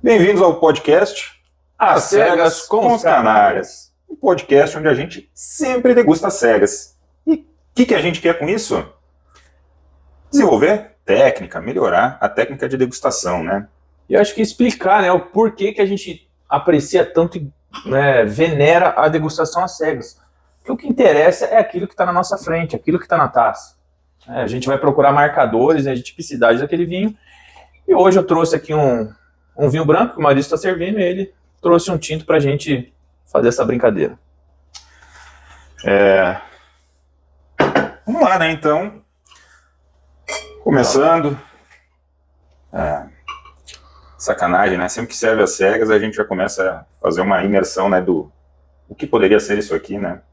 Bem-vindos ao podcast Às Cegas com os Canalhas. Um podcast onde a gente sempre degusta às cegas. E o que a gente quer com isso? Desenvolver técnica, melhorar a técnica de degustação, né? E eu acho que explicar, né, o porquê que a gente aprecia tanto e venera a degustação às cegas. Porque o que interessa é aquilo que está na nossa frente, aquilo que está na taça. A gente vai procurar marcadores, né, de tipicidade daquele vinho. E hoje eu trouxe aqui um vinho branco que o Maurício está servindo e ele trouxe um tinto para a gente fazer essa brincadeira. Vamos lá, né, então. Começando. Sacanagem, né? Sempre que serve às cegas, a gente já começa a fazer uma imersão, né, do o que poderia ser isso aqui, né?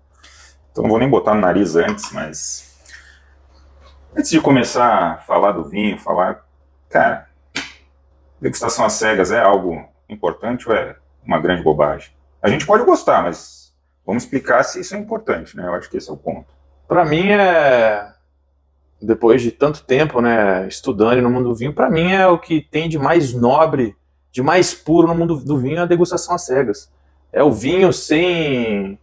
Então não vou nem botar no nariz antes, mas antes de começar a falar do vinho, cara, degustação às cegas é algo importante ou é uma grande bobagem? A gente pode gostar, mas vamos explicar se isso é importante, né? Eu acho que esse é o ponto. Para mim depois de tanto tempo, né, estudando no mundo do vinho, para mim é o que tem de mais nobre, de mais puro no mundo do vinho, a degustação às cegas. É o vinho sem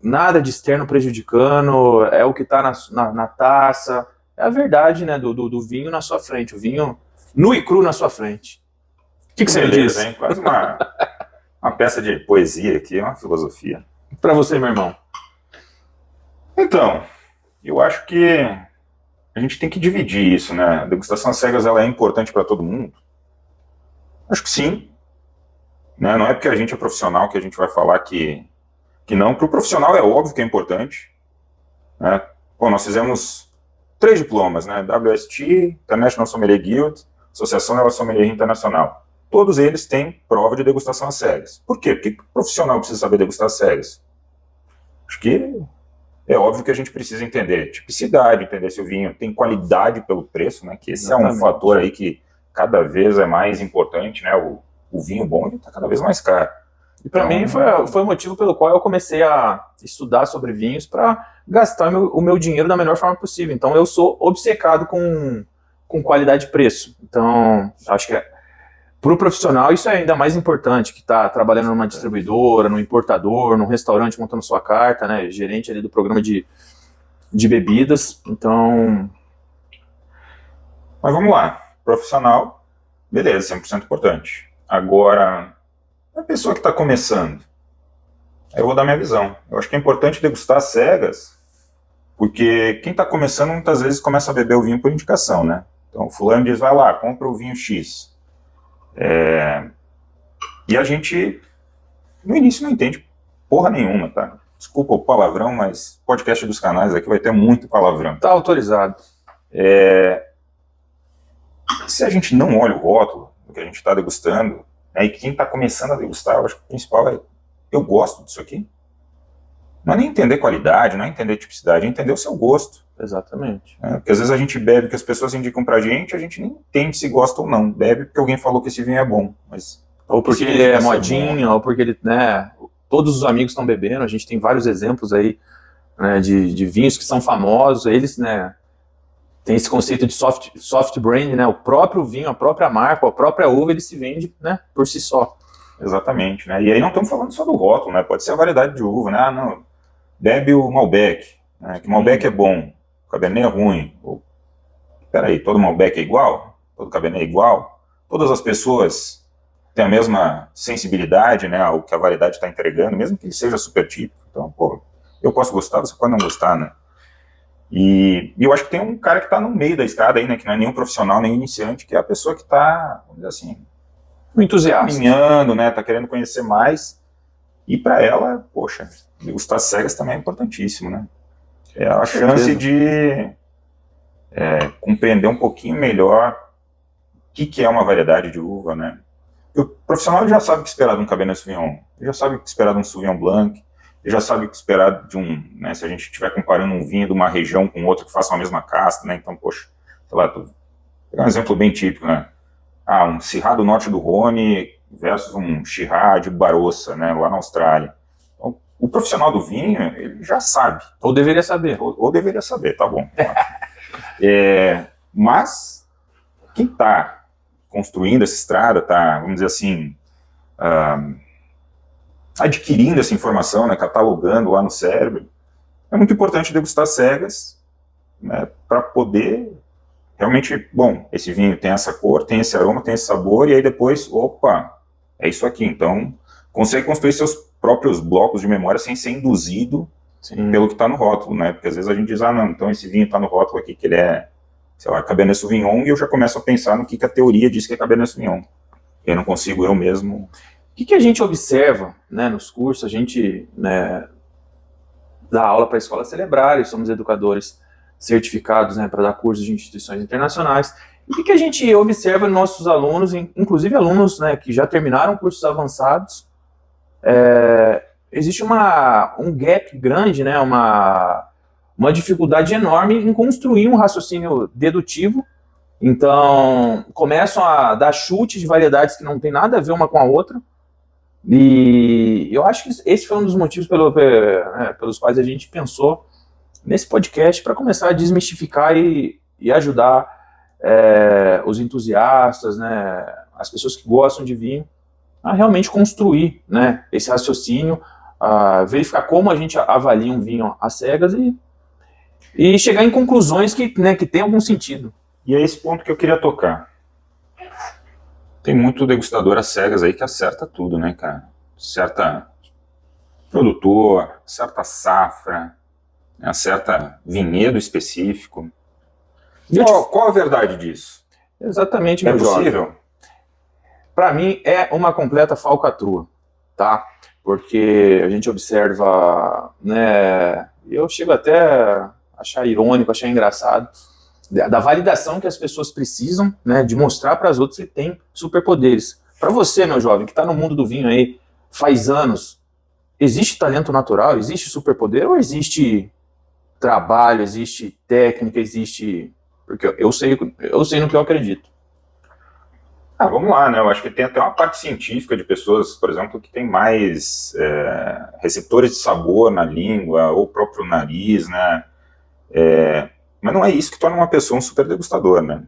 nada de externo prejudicando, é o que está na taça, é a verdade, né, do vinho na sua frente, o vinho nu e cru na sua frente. O que você diz? Hein? Quase uma peça de poesia aqui, uma filosofia. Para você, meu irmão. Então, eu acho que a gente tem que dividir isso, né? A degustação às cegas, ela é importante para todo mundo? Acho que sim. Né? Não é porque a gente é profissional que a gente vai falar que não. Para o profissional é óbvio que é importante. Né? Bom, nós fizemos 3 diplomas, né? WST, International Sommelier Guild, Associação da Sommelier Internacional. Todos eles têm prova de degustação às cegas. Por quê? Por que o profissional precisa saber degustar às cegas? Acho que é óbvio que a gente precisa entender tipicidade, entender se o vinho tem qualidade pelo preço, né? Que esse Exatamente. É um fator aí que cada vez é mais importante, né? O vinho bom está cada vez mais caro. E para mim foi o motivo pelo qual eu comecei a estudar sobre vinhos para gastar o meu dinheiro da melhor forma possível. Então eu sou obcecado com qualidade e preço. Então acho que para o profissional isso é ainda mais importante, que está trabalhando numa distribuidora, num importador, num restaurante montando sua carta, né, gerente ali do programa de bebidas. Então, mas vamos lá, profissional, beleza, 100% importante. Agora, a pessoa que está começando, eu vou dar minha visão. Eu acho que é importante degustar às cegas, porque quem está começando muitas vezes começa a beber o vinho por indicação, né? Então o fulano diz, vai lá, compra o vinho X. E a gente, no início, não entende porra nenhuma, tá? Desculpa o palavrão, mas podcast dos canais aqui vai ter muito palavrão. Tá autorizado. Se a gente não olha o rótulo do que a gente está degustando, né, e quem está começando a degustar, eu acho que o principal é, eu gosto disso aqui. Não é nem entender qualidade, não é entender tipicidade, é entender o seu gosto. Exatamente. Porque às vezes a gente bebe, que as pessoas indicam pra gente, a gente nem entende se gosta ou não. Bebe porque alguém falou que esse vinho é bom. Mas ou porque ele é modinho, ou porque ele, né, todos os amigos estão bebendo. A gente tem vários exemplos aí, né, de vinhos que são famosos. Eles, né, tem esse conceito de soft brand, né, o próprio vinho, a própria marca, a própria uva, ele se vende, né, por si só. Exatamente, né? E aí não estamos falando só do rótulo, né? Pode ser a variedade de uva, né? Ah, não, bebe o Malbec, né? Que Malbec é bom, o Cabernet é ruim. Peraí, todo Malbec é igual? Todo Cabernet é igual? Todas as pessoas têm a mesma sensibilidade, né, ao que a variedade está entregando, mesmo que ele seja super típico. Então, pô, eu posso gostar, você pode não gostar, né? E eu acho que tem um cara que está no meio da escada aí, né? Que não é nenhum profissional, nem iniciante, que é a pessoa que está, vamos dizer assim, um entusiasta, caminhando, né? Tá querendo conhecer mais. E para ela, poxa, degustar cegas também é importantíssimo, né? É a chance de compreender um pouquinho melhor o que é uma variedade de uva, né? O profissional já sabe o que esperar de um Cabernet Sauvignon, ele já sabe o que esperar de um Sauvignon Blanc, ele já sabe o que esperar de um, né, se a gente estiver comparando um vinho de uma região com outra que faça a mesma casta, né? Então, poxa, sei lá, vou pegar um exemplo bem típico, né? Um Syrah do norte do Rhône versus um Shiraz de Barossa, né, lá na Austrália. Então, o profissional do vinho, ele já sabe. Ou deveria saber. Ou deveria saber, tá bom. Mas, quem está construindo essa estrada, está, vamos dizer assim, adquirindo essa informação, né, catalogando lá no cérebro, é muito importante degustar cegas, né, para poder realmente, bom, esse vinho tem essa cor, tem esse aroma, tem esse sabor, e aí depois, opa, é isso aqui. Então, consegue construir seus próprios blocos de memória sem ser induzido pelo que está no rótulo, né? Porque às vezes a gente diz, não, então esse vinho está no rótulo aqui que ele é, sei lá, Cabernet Sauvignon, e eu já começo a pensar no que a teoria diz que é Cabernet Sauvignon. Eu não consigo eu mesmo. O que a gente observa, né, nos cursos, a gente, né, dá aula para escolas celebrar, somos educadores certificados, né, para dar cursos de instituições internacionais. E o que a gente observa nos nossos alunos, inclusive alunos, né, que já terminaram cursos avançados, existe um gap grande, né, uma dificuldade enorme em construir um raciocínio dedutivo. Então, começam a dar chutes de variedades que não tem nada a ver uma com a outra. E eu acho que esse foi um dos motivos pelos quais a gente pensou nesse podcast, para começar a desmistificar e ajudar os entusiastas, né, as pessoas que gostam de vinho, a realmente construir, né, esse raciocínio, a verificar como a gente avalia um vinho às cegas e chegar em conclusões que tem algum sentido. E é esse ponto que eu queria tocar. Tem muito degustador às cegas aí que acerta tudo, né, cara? Certa produtor, certa safra, acerta vinhedo específico. Qual a verdade disso? Exatamente, É meu jovem. possível? Para mim é uma completa falcatrua, tá? Porque a gente observa, né, eu chego até a achar irônico, achar engraçado, da validação que as pessoas precisam, né, de mostrar para as outras que tem superpoderes. Para você, meu jovem, que está no mundo do vinho aí faz anos, existe talento natural, existe superpoder ou existe trabalho, existe técnica, existe... Porque eu sei no que eu acredito. Vamos lá, né? Eu acho que tem até uma parte científica de pessoas, por exemplo, que tem mais receptores de sabor na língua, ou próprio nariz, né? Mas não é isso que torna uma pessoa um super degustador, né?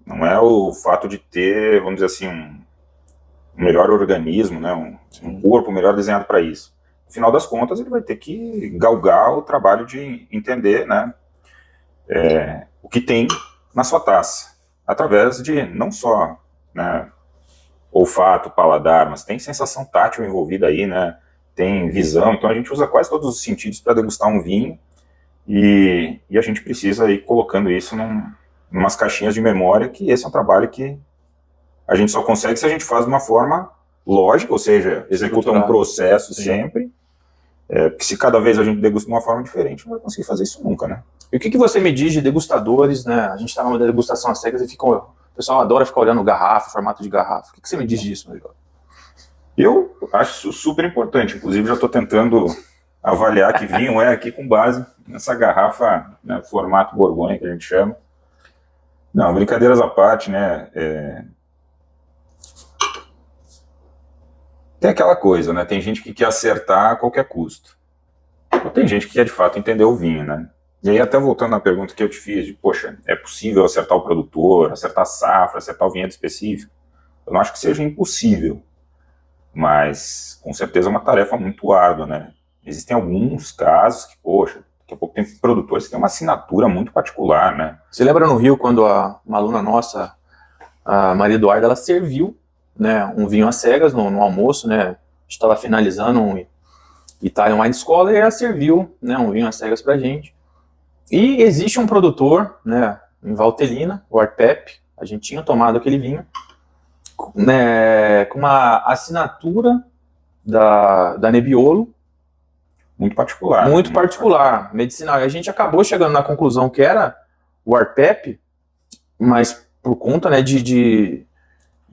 Não é o fato de ter, vamos dizer assim, um melhor organismo, né? Um corpo melhor desenhado para isso. No final das contas, ele vai ter que galgar o trabalho de entender, né, o que tem na sua taça, através de não só, né, olfato, paladar, mas tem sensação tátil envolvida aí, né, tem visão. Então a gente usa quase todos os sentidos para degustar um vinho, e a gente precisa ir colocando isso umas caixinhas de memória, que esse é um trabalho que a gente só consegue se a gente faz de uma forma lógica, ou seja, executa um processo sempre, porque se cada vez a gente degusta de uma forma diferente, não vai conseguir fazer isso nunca, né? E o que você me diz de degustadores, né? A gente está numa degustação às cegas e o pessoal adora ficar olhando garrafa, formato de garrafa. O que você me diz disso, meu jovem? Eu acho isso super importante, inclusive já estou tentando avaliar que vinho é aqui com base nessa garrafa, né, formato Borgonha, que a gente chama. Não, brincadeiras à parte, né, tem aquela coisa, né, tem gente que quer acertar a qualquer custo. Ou tem gente que quer de fato entender o vinho, né. E aí, até voltando na pergunta que eu te fiz, de, poxa, é possível acertar o produtor, acertar a safra, acertar o vinhedo específico? Eu não acho que seja impossível, mas com certeza é uma tarefa muito árdua, né. Existem alguns casos que, poxa, daqui a pouco tem produtores que têm uma assinatura muito particular, né. Você lembra no Rio, quando uma aluna nossa, a Maria Eduarda, ela serviu, né, um vinho às cegas no almoço, né, a gente estava finalizando um Italian Wine Scholar, e ela serviu, né, um vinho às cegas pra gente. E existe um produtor, né, em Valtellina, o Arpep, a gente tinha tomado aquele vinho, né, com uma assinatura da Nebbiolo, muito particular. Muito particular, medicinal. E a gente acabou chegando na conclusão que era o Arpep, mas por conta, né, de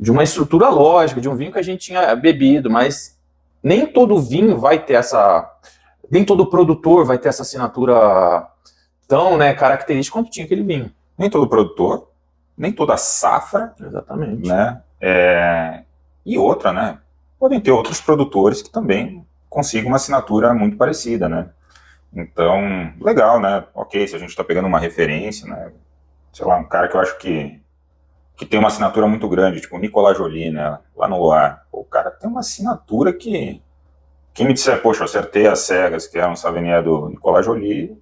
uma estrutura lógica, de um vinho que a gente tinha bebido, mas nem todo vinho vai ter nem todo produtor vai ter essa assinatura tão, né, característica quanto tinha aquele vinho. Nem todo produtor, nem toda safra. Exatamente. Né? E outra, né? Podem ter outros produtores que também consigam uma assinatura muito parecida, né? Então, legal, né? Ok, se a gente está pegando uma referência, né? Sei lá, um cara que eu acho que que tem uma assinatura muito grande, tipo o Nicolas Joly, né, lá no Loire. Pô, o cara tem uma assinatura que... Quem me disser, poxa, eu acertei as cegas, que era um Savigny do Nicolas Joly,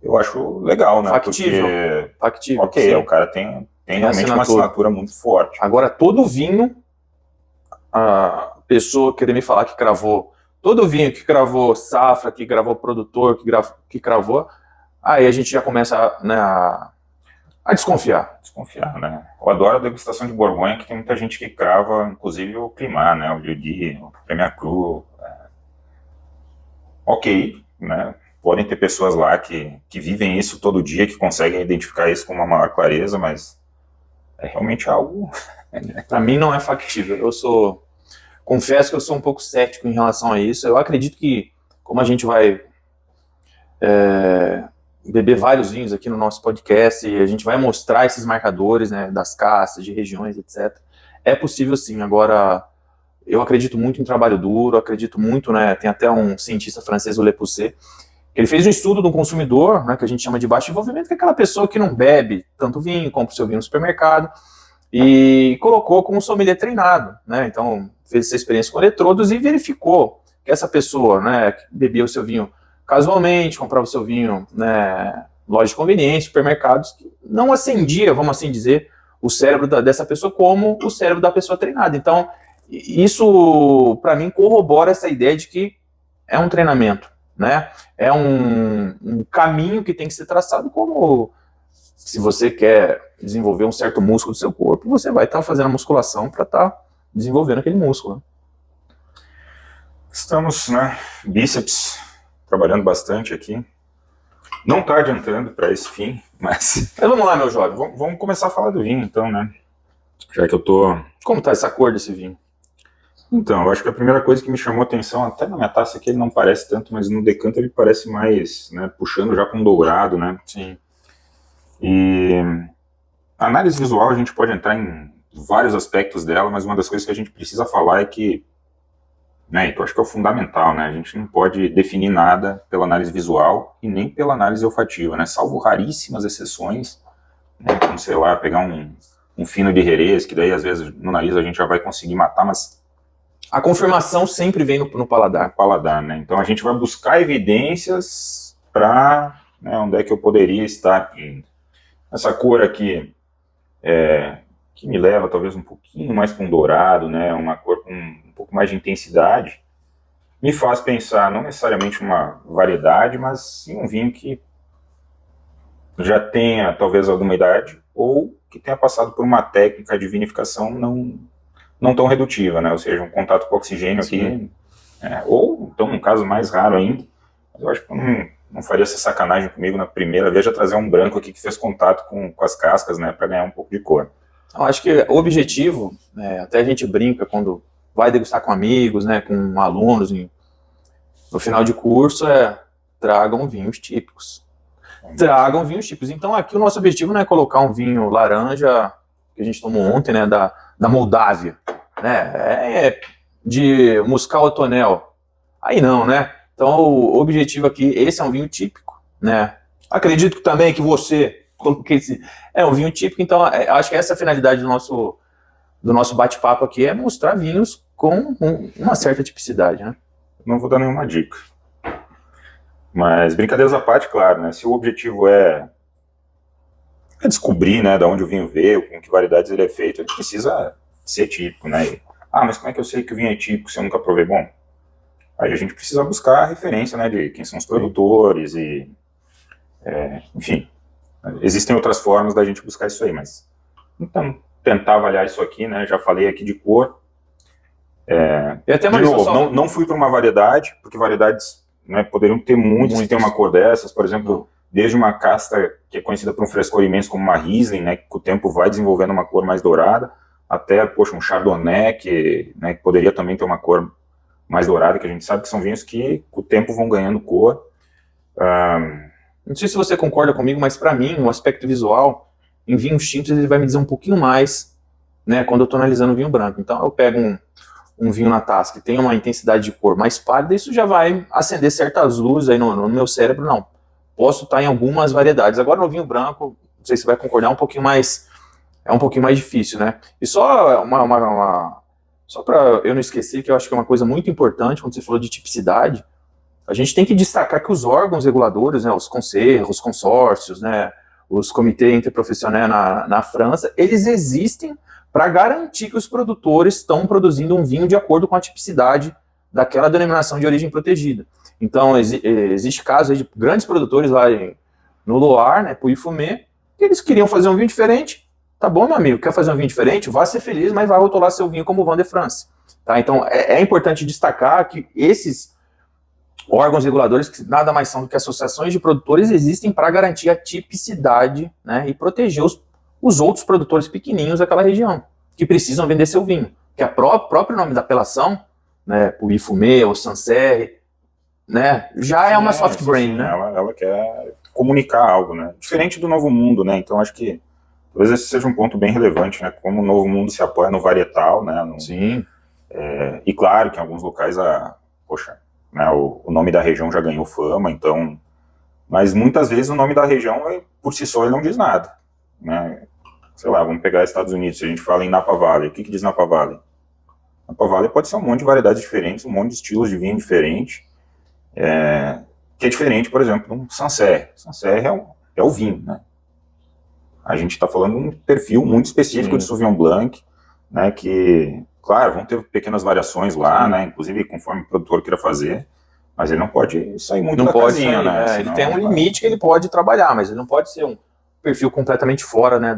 eu acho legal, né? Factível. Porque, Factível. ok, sim. o cara tem realmente uma assinatura. assinatura muito forte. Agora, todo vinho, a pessoa querer me falar que cravou, todo vinho que cravou safra, que cravou produtor, que cravou, aí a gente já começa, né, a desconfiar. Desconfiar, né? Eu adoro a degustação de Borgonha, que tem muita gente que crava, inclusive o Climat, né? O Lieu-Dit, o Premier Cru. Ok, né? Podem ter pessoas lá que vivem isso todo dia, que conseguem identificar isso com uma maior clareza, mas é realmente algo... Para mim não é factível. Confesso que eu sou um pouco cético em relação a isso. Eu acredito que, como a gente vai beber vários vinhos aqui no nosso podcast e a gente vai mostrar esses marcadores, né, das castas, de regiões, etc. É possível sim. Agora, eu acredito muito em trabalho duro, acredito muito, né, tem até um cientista francês, o Le Poussey, que ele fez um estudo do consumidor, né, que a gente chama de baixo envolvimento, que é aquela pessoa que não bebe tanto vinho, compra o seu vinho no supermercado, e colocou como um sommelier treinado, né, então fez essa experiência com eletrodos e verificou que essa pessoa, né, que bebia o seu vinho casualmente, comprava o seu vinho, né, loja de conveniência, supermercados, não acendia, vamos assim dizer, o cérebro dessa pessoa como o cérebro da pessoa treinada. Então, isso, para mim, corrobora essa ideia de que é um treinamento, né? É um caminho que tem que ser traçado, como se você quer desenvolver um certo músculo do seu corpo, você vai estar fazendo a musculação para estar desenvolvendo aquele músculo. Estamos, né, bíceps, trabalhando bastante aqui. Não está adiantando para esse fim, mas vamos lá, meu jovem, vamos começar a falar do vinho, então, né? Já que eu tô... Como tá essa cor desse vinho? Então, eu acho que a primeira coisa que me chamou a atenção, até na minha taça aqui ele não parece tanto, mas no decanto ele parece mais, né, puxando já com um dourado, né? Sim. E a análise visual a gente pode entrar em vários aspectos dela, mas uma das coisas que a gente precisa falar é que, né, que eu acho que é o fundamental, né? A gente não pode definir nada pela análise visual e nem pela análise olfativa, né? Salvo raríssimas exceções, né, como, sei lá, pegar um fino de Jerez, que daí às vezes no nariz a gente já vai conseguir matar, mas a confirmação sempre vem no paladar. Paladar, né? Então a gente vai buscar evidências para, né, onde é que eu poderia estar indo. Essa cor aqui, que me leva talvez um pouquinho mais para um dourado, né? Uma cor com um pouco mais de intensidade, me faz pensar não necessariamente uma variedade, mas sim um vinho que já tenha talvez alguma idade ou que tenha passado por uma técnica de vinificação não tão redutiva, né? Ou seja, um contato com oxigênio aqui, ou então um caso mais raro ainda, mas eu acho que eu não faria essa sacanagem comigo na primeira vez, já trazer um branco aqui que fez contato com as cascas, né, para ganhar um pouco de cor. Eu acho que o objetivo, até a gente brinca quando vai degustar com amigos, né, com alunos, no final de curso, tragam vinhos típicos. Tragam vinhos típicos. Então aqui o nosso objetivo não é colocar um vinho laranja, que a gente tomou ontem, né, da Moldávia, né, de Muscal Otonel. Aí não, né? Então o objetivo aqui, esse é um vinho típico, né? Acredito também que você coloquei esse, é um vinho típico, então acho que essa é a finalidade do nosso bate-papo aqui, é mostrar vinhos com uma certa tipicidade, né? Não vou dar nenhuma dica. Mas brincadeiras à parte, claro, né? Se o objetivo é descobrir, né, de onde o vinho veio, com que variedades ele é feito, ele precisa ser típico, né? Mas como é que eu sei que o vinho é típico se eu nunca provei? Bom, aí a gente precisa buscar a referência, né, de quem são os produtores e, enfim, existem outras formas da gente buscar isso aí, mas então tentar avaliar isso aqui, né? Já falei aqui de cor. E até de novo, não fui para uma variedade, porque variedades, né, poderiam ter muitas que tem uma cor dessas, por exemplo, desde uma casta que é conhecida por um frescor imenso como uma Riesling, né, que com o tempo vai desenvolvendo uma cor mais dourada, até, poxa, um Chardonnay, que poderia também ter uma cor mais dourada, que a gente sabe que são vinhos que com o tempo vão ganhando cor. Não sei se você concorda comigo, mas para mim, o aspecto visual, em vinhos tintos, ele vai me dizer um pouquinho mais, né, quando eu estou analisando o vinho branco. Então eu pego um vinho na taça que tem uma intensidade de cor mais pálida, isso já vai acender certas luzes aí no meu cérebro, não. Posso estar em algumas variedades. Agora no vinho branco, não sei se você vai concordar, um pouquinho mais é um pouquinho mais difícil, né? E só só para eu não esquecer, que eu acho que é uma coisa muito importante quando você falou de tipicidade, a gente tem que destacar que os órgãos reguladores, né, os conselhos, os consórcios, né, os comitês interprofissionais na França, eles existem para garantir que os produtores estão produzindo um vinho de acordo com a tipicidade daquela denominação de origem protegida. Então, existe casos de grandes produtores lá no Loire, né, Puy-Fumé, que eles queriam fazer um vinho diferente. Tá bom, meu amigo, quer fazer um vinho diferente? Vá ser feliz, mas vai rotular seu vinho como Vin de France. Tá? Então, é importante destacar que esses órgãos reguladores, que nada mais são do que associações de produtores, existem para garantir a tipicidade, né, e proteger os outros produtores pequenininhos daquela região, que precisam vender seu vinho. Que o próprio nome da apelação, né, Puy-Fumé ou Sancerre, né, já é uma soft grain, né? Ela quer comunicar algo, né? Diferente do Novo Mundo, né? Então acho que talvez esse seja um ponto bem relevante, né? Como o Novo Mundo se apoia no varietal, né? Sim. E claro que em alguns locais né, o nome da região já ganhou fama, então, mas muitas vezes o nome da região por si só ele não diz nada, né? Sei lá, vamos pegar Estados Unidos, se a gente fala em Napa Valley, o que diz Napa Valley? Napa Valley pode ser um monte de variedades diferentes, um monte de estilos de vinho diferente, que é diferente, por exemplo, do Sancerre. Sancerre é o vinho, né? A gente está falando de um perfil muito específico de Sauvignon Blanc, né, que, claro, vão ter pequenas variações lá, né, inclusive conforme o produtor queira fazer, mas ele não pode sair muito da casinha, né? Senão, ele tem um limite que ele pode trabalhar, mas ele não pode ser um perfil completamente fora, né,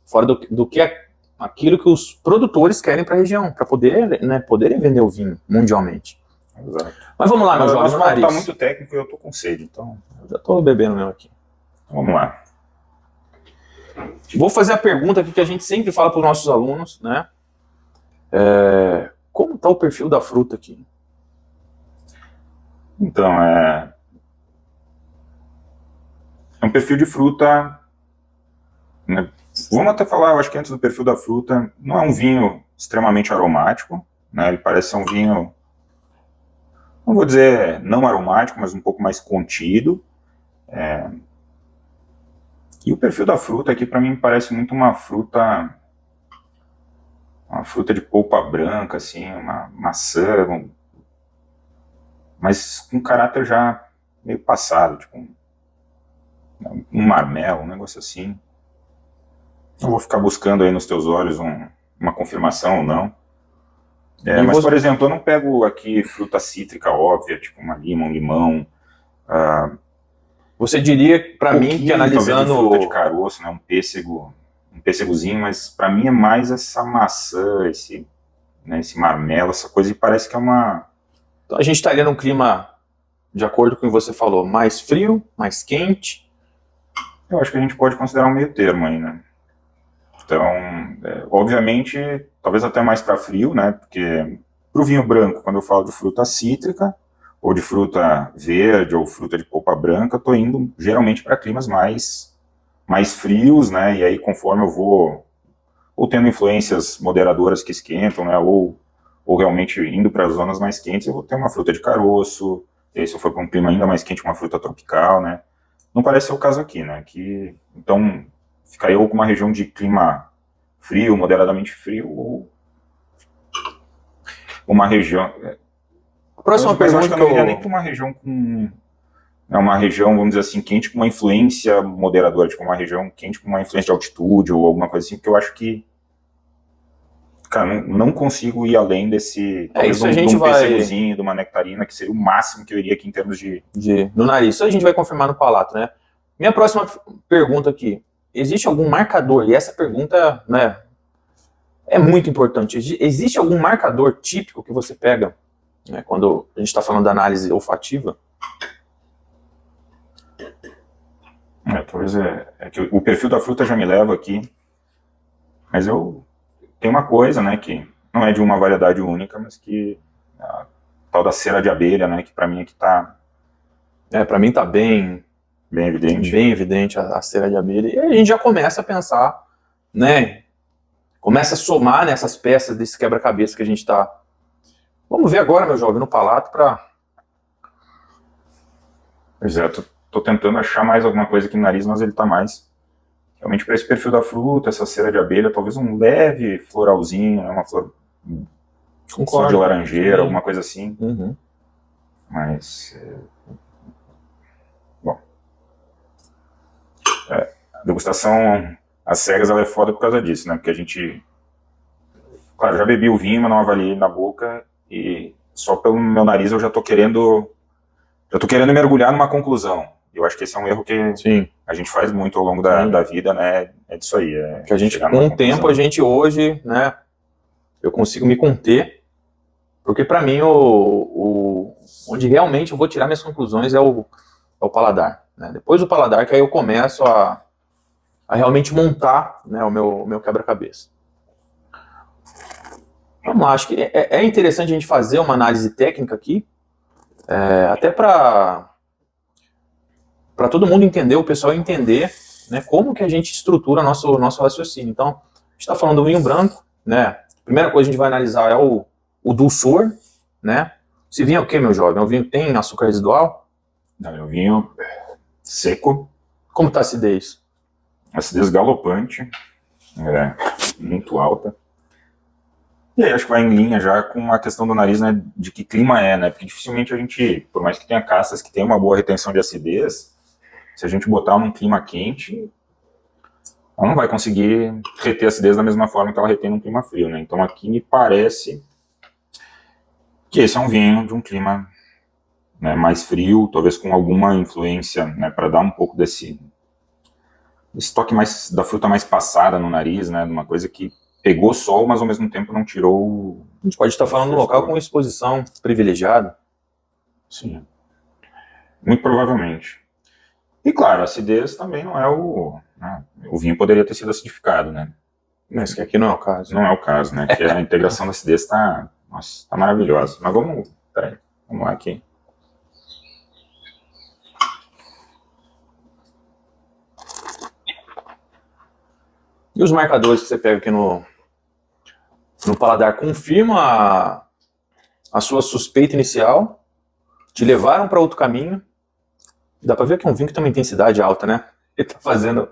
fora do que é aquilo que os produtores querem para a região, para poderem vender o vinho mundialmente. Exato. Mas vamos lá, meu jovem. O nariz tá muito técnico e eu tô com sede, então... Eu já tô bebendo mesmo aqui. Então, vamos lá. Vou fazer a pergunta aqui que a gente sempre fala para os nossos alunos, né? Como está o perfil da fruta aqui? Então, é um perfil de fruta, né? Vamos até falar, eu acho que antes do perfil da fruta, não é um vinho extremamente aromático, né? Ele parece ser um vinho, não vou dizer não aromático, mas um pouco mais contido. E o perfil da fruta aqui, para mim, parece muito uma fruta de polpa branca, assim, uma maçã, mas com caráter já meio passado, tipo um marmelo, um negócio assim. Não vou ficar buscando aí nos teus olhos uma confirmação ou não. Mas, por exemplo, eu não pego aqui fruta cítrica óbvia, tipo uma lima, um limão. Você diria, para mim, que analisando... de fruta de caroço, né, um pêssegozinho, mas para mim é mais essa maçã, esse marmelo, essa coisa, e parece que é uma... Então a gente estaria num clima, de acordo com o que você falou, mais frio, mais quente? Eu acho que a gente pode considerar um meio termo aí, né? Então, obviamente, talvez até mais para frio, né? Porque para o vinho branco, quando eu falo de fruta cítrica, ou de fruta verde, ou fruta de polpa branca, estou indo geralmente para climas mais frios, né? E aí, conforme eu vou ou tendo influências moderadoras que esquentam, né? Ou realmente indo para as zonas mais quentes, eu vou ter uma fruta de caroço. E aí, se eu for para um clima ainda mais quente, uma fruta tropical, né? Não parece ser o caso aqui, né? Então, ficaria ou com uma região de clima frio, moderadamente frio, ou uma região... A próxima pergunta, eu acho que eu não iria nem para uma região uma região, vamos dizer assim, quente com uma influência moderadora, tipo uma região quente com uma influência de altitude ou alguma coisa assim, porque eu acho que, cara, não consigo ir além desse, talvez isso a gente de um vai... pêssegozinho, de uma nectarina, que seria o máximo que eu iria aqui em termos no nariz. Isso a gente vai confirmar no palato, né? Minha próxima pergunta aqui, existe algum marcador, e essa pergunta, né, é muito importante, existe algum marcador típico que você pega, né, quando a gente está falando da análise olfativa? Talvez que o perfil da fruta já me leva aqui, mas eu tenho uma coisa, né, que não é de uma variedade única, mas que a tal da cera de abelha, né, que para mim aqui tá... para mim tá bem evidente. Bem evidente a cera de abelha, e a gente já começa a pensar, né, começa a somar nessas peças desse quebra-cabeça que a gente está... Vamos ver agora, meu jovem, no palato para... Pois é, tô tentando achar mais alguma coisa aqui no nariz, mas ele tá mais realmente para esse perfil da fruta, essa cera de abelha, talvez um leve floralzinho, né, uma flor Concordo. de laranjeira, Sim. alguma coisa assim. Uhum. Mas, bom, a degustação às cegas ela é foda por causa disso, né? Porque a gente, claro, já bebi o vinho, mas não avaliei na boca e só pelo meu nariz eu já tô querendo mergulhar numa conclusão. Eu acho que esse é um erro que Sim. a gente faz muito ao longo Sim. da vida, né? É disso aí. Que a gente, chegar com numa o tempo, conclusão. a gente hoje, né, eu consigo me conter, porque para mim onde realmente eu vou tirar minhas conclusões é o paladar, né? Depois do paladar que aí eu começo a realmente montar, né, o meu quebra-cabeça. Vamos lá, acho que é interessante a gente fazer uma análise técnica aqui, até para todo mundo entender, o pessoal entender, né, como que a gente estrutura nosso raciocínio. Então, a gente está falando do vinho branco, né? Primeira coisa que a gente vai analisar é o dulçor, né? Esse vinho é o que, meu jovem? É um vinho que tem açúcar residual? Não, é um vinho seco. Como está a acidez? Acidez galopante, muito alta. E aí acho que vai em linha já com a questão do nariz, né, de que clima é, né? Porque dificilmente a gente, por mais que tenha castas que tenham uma boa retenção de acidez, se a gente botar num clima quente, ela não vai conseguir reter acidez da mesma forma que ela retém num clima frio, né? Então aqui me parece que esse é um vinho de um clima, né, mais frio, talvez com alguma influência, né, para dar um pouco desse toque mais da fruta mais passada no nariz, né, de uma coisa que pegou sol, mas ao mesmo tempo não tirou. A gente pode estar falando de um local com exposição privilegiada. Sim, muito provavelmente. E claro, a acidez também não é o... Né, o vinho poderia ter sido acidificado, né? Mas que aqui não é o caso. Não é o caso, né? Que a integração da acidez está maravilhosa. Mas vamos lá aqui. E os marcadores que você pega aqui no paladar confirma a sua suspeita inicial, te levaram para outro caminho. Dá para ver que é um vinho que tem uma intensidade alta, né? Ele tá fazendo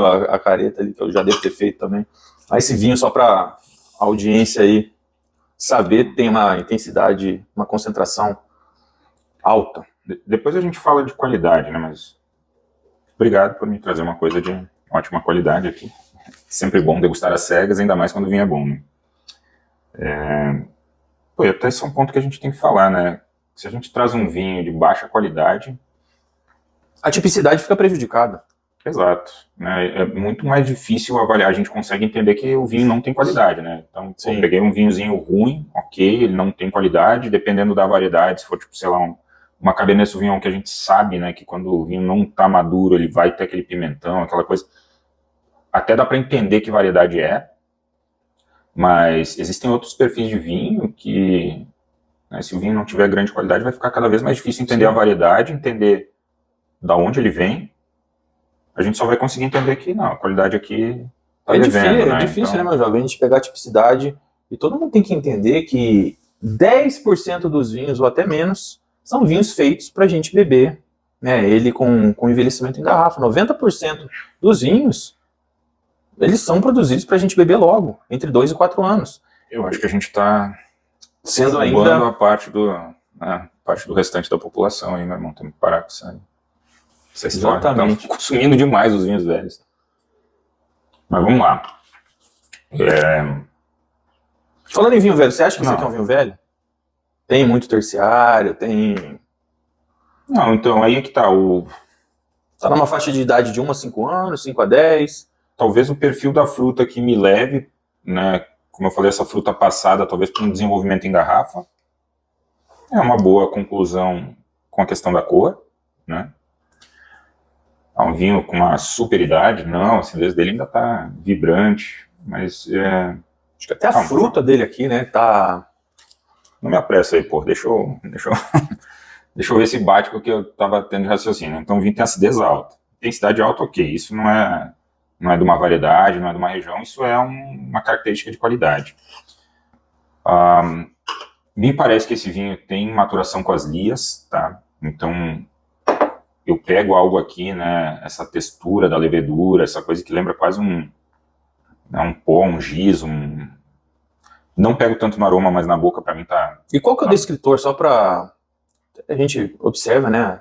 a careta ali, que eu já devo ter feito também. Mas esse vinho, só para a audiência aí saber, tem uma intensidade, uma concentração alta. Depois a gente fala de qualidade, né? Mas obrigado por me trazer uma coisa de ótima qualidade aqui. Sempre bom degustar as cegas, ainda mais quando o vinho é bom, né? Até esse é um ponto que a gente tem que falar, né? Se a gente traz um vinho de baixa qualidade, a tipicidade fica prejudicada. Exato. Né? É muito mais difícil avaliar, a gente consegue entender que o vinho não tem qualidade, né? Então, eu peguei um vinhozinho ruim, ok, ele não tem qualidade, dependendo da variedade, se for, tipo, sei lá, uma Cabernet Sauvignon que a gente sabe, né, que quando o vinho não tá maduro, ele vai ter aquele pimentão, aquela coisa. Até dá para entender que variedade é, mas existem outros perfis de vinho que, né, se o vinho não tiver grande qualidade, vai ficar cada vez mais difícil entender a variedade, entender da onde ele vem. A gente só vai conseguir entender que não, a qualidade aqui tá devendo, né? É difícil, né, meu jovem? A gente pegar a tipicidade e todo mundo tem que entender que 10% dos vinhos, ou até menos, são vinhos feitos para a gente beber, né? Ele com envelhecimento em garrafa. 90% dos vinhos, eles são produzidos para a gente beber logo, entre 2 e 4 anos. Eu acho que a gente está sendo ainda a parte do restante da população aí, meu irmão. Temos que parar com essa história. Exatamente. Estamos consumindo demais os vinhos velhos. Mas vamos lá. Falando em vinho velho, você acha que esse aqui é um vinho velho? Tem muito terciário, tem... Não, então, aí é que tá. Tá numa faixa de idade de 1 a 5 anos, 5 a 10. Talvez o perfil da fruta que me leve, né, como eu falei, essa fruta passada, talvez para um desenvolvimento em garrafa. É uma boa conclusão com a questão da cor, né? É um vinho com uma superidade, não, a acidez dele ainda tá vibrante, mas acho que até a fruta dele aqui, né, tá... Não me apressa aí, pô, deixa eu ver se bate com o que eu tava tendo de raciocínio. Então o vinho tem acidez alta. Intensidade alta, ok, isso não é de uma variedade, não é de uma região, isso é uma característica de qualidade. Me parece que esse vinho tem maturação com as lias, tá? Então, eu pego algo aqui, né, essa textura da levedura, essa coisa que lembra quase um pó, um giz, não pego tanto no aroma, mas na boca pra mim tá... E qual que é o descritor, só pra... A gente observa, né?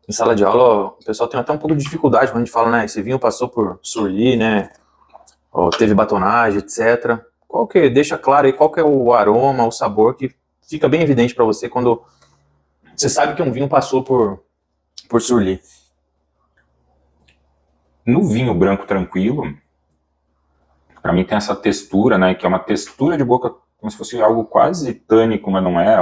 Em sala de aula, o pessoal tem até um pouco de dificuldade quando a gente fala, né? Esse vinho passou por Surly, né? Ou teve batonagem, etc. Qual que deixa claro aí qual que é o aroma, o sabor que fica bem evidente para você quando você sabe que um vinho passou por Surly? No vinho branco tranquilo, pra mim tem essa textura, né? Que é uma textura de boca como se fosse algo quase tânico, mas não é.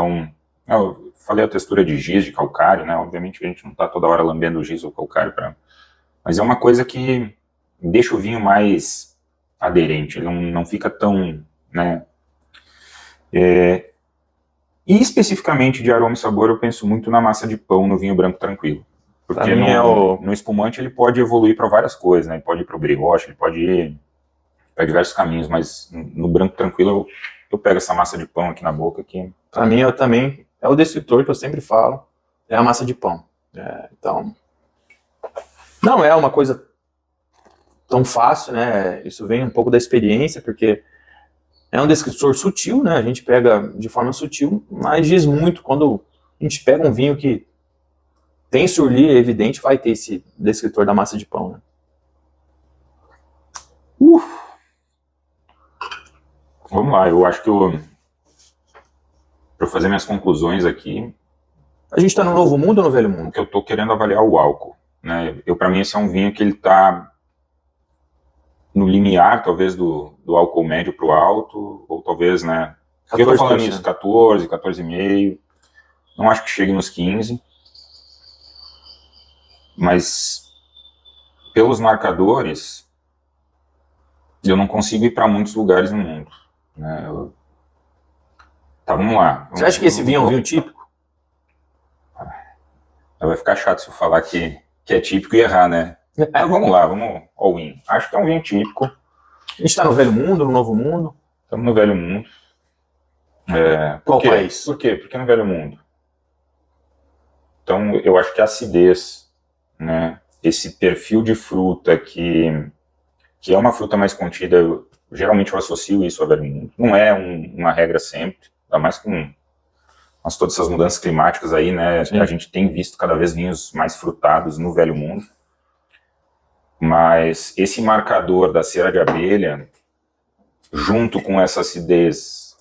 Eu falei a textura de giz, de calcário, né? Obviamente que a gente não tá toda hora lambendo giz ou calcário, mas é uma coisa que deixa o vinho mais aderente, ele não fica tão, né? E especificamente de aroma e sabor, eu penso muito na massa de pão no vinho branco tranquilo. Porque no espumante ele pode evoluir para várias coisas, né? Ele pode ir para o brioche, ele pode ir para diversos caminhos, mas no branco tranquilo eu pego essa massa de pão aqui na boca que... Para mim, eu também, é o descritor que eu sempre falo, é a massa de pão. Então, não é uma coisa tão fácil, né? Isso vem um pouco da experiência, porque é um descritor sutil, né? A gente pega de forma sutil, mas diz muito. Quando a gente pega um vinho que tem Surly, é evidente, vai ter esse descritor da massa de pão, né? Vamos lá, eu acho que para fazer minhas conclusões aqui... A gente está no novo mundo ou no velho mundo? Que eu estou querendo avaliar o álcool, né? Para mim esse é um vinho que ele está no limiar, talvez, do álcool médio para o alto, ou talvez, né? Eu estou falando isso, 14, 14,5. Não acho que chegue nos 15. Mas, pelos marcadores, eu não consigo ir para muitos lugares no mundo, né? Tá, vamos lá. Você acha que esse vinho é um vinho típico? Vai ficar chato se eu falar que é típico e errar, né? Mas vamos lá, vamos all in. Acho que é um vinho típico. A gente está no velho mundo, no novo mundo? Estamos no velho mundo. Qual país? Por quê? Porque no velho mundo. Então, eu acho que a acidez, né? Esse perfil de fruta que é uma fruta mais contida, geralmente eu associo isso ao velho mundo. Não é uma regra sempre, ainda mais com todas essas mudanças climáticas aí, né? Sim. A gente tem visto cada vez vinhos mais frutados no velho mundo. Mas esse marcador da cera de abelha, junto com essa acidez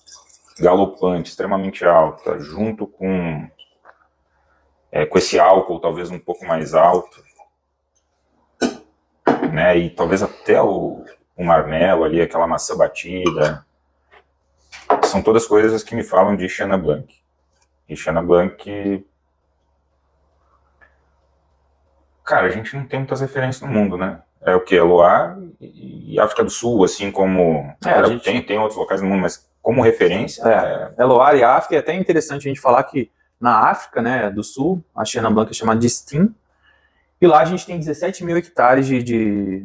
galopante, extremamente alta, junto com esse álcool talvez um pouco mais alto, né? E talvez até o marmelo ali, aquela maçã batida, são todas coisas que me falam de Chenin Blanc. E Chenin Blanc... Cara, a gente não tem muitas referências no mundo, né? É o que? É Loire e África do Sul, assim como... a gente tem outros locais no mundo, mas como referência... É Loire e África. É até interessante a gente falar que na África, né, do Sul, a Chenin Blanc é chamada de Stim, e lá a gente tem 17 mil hectares de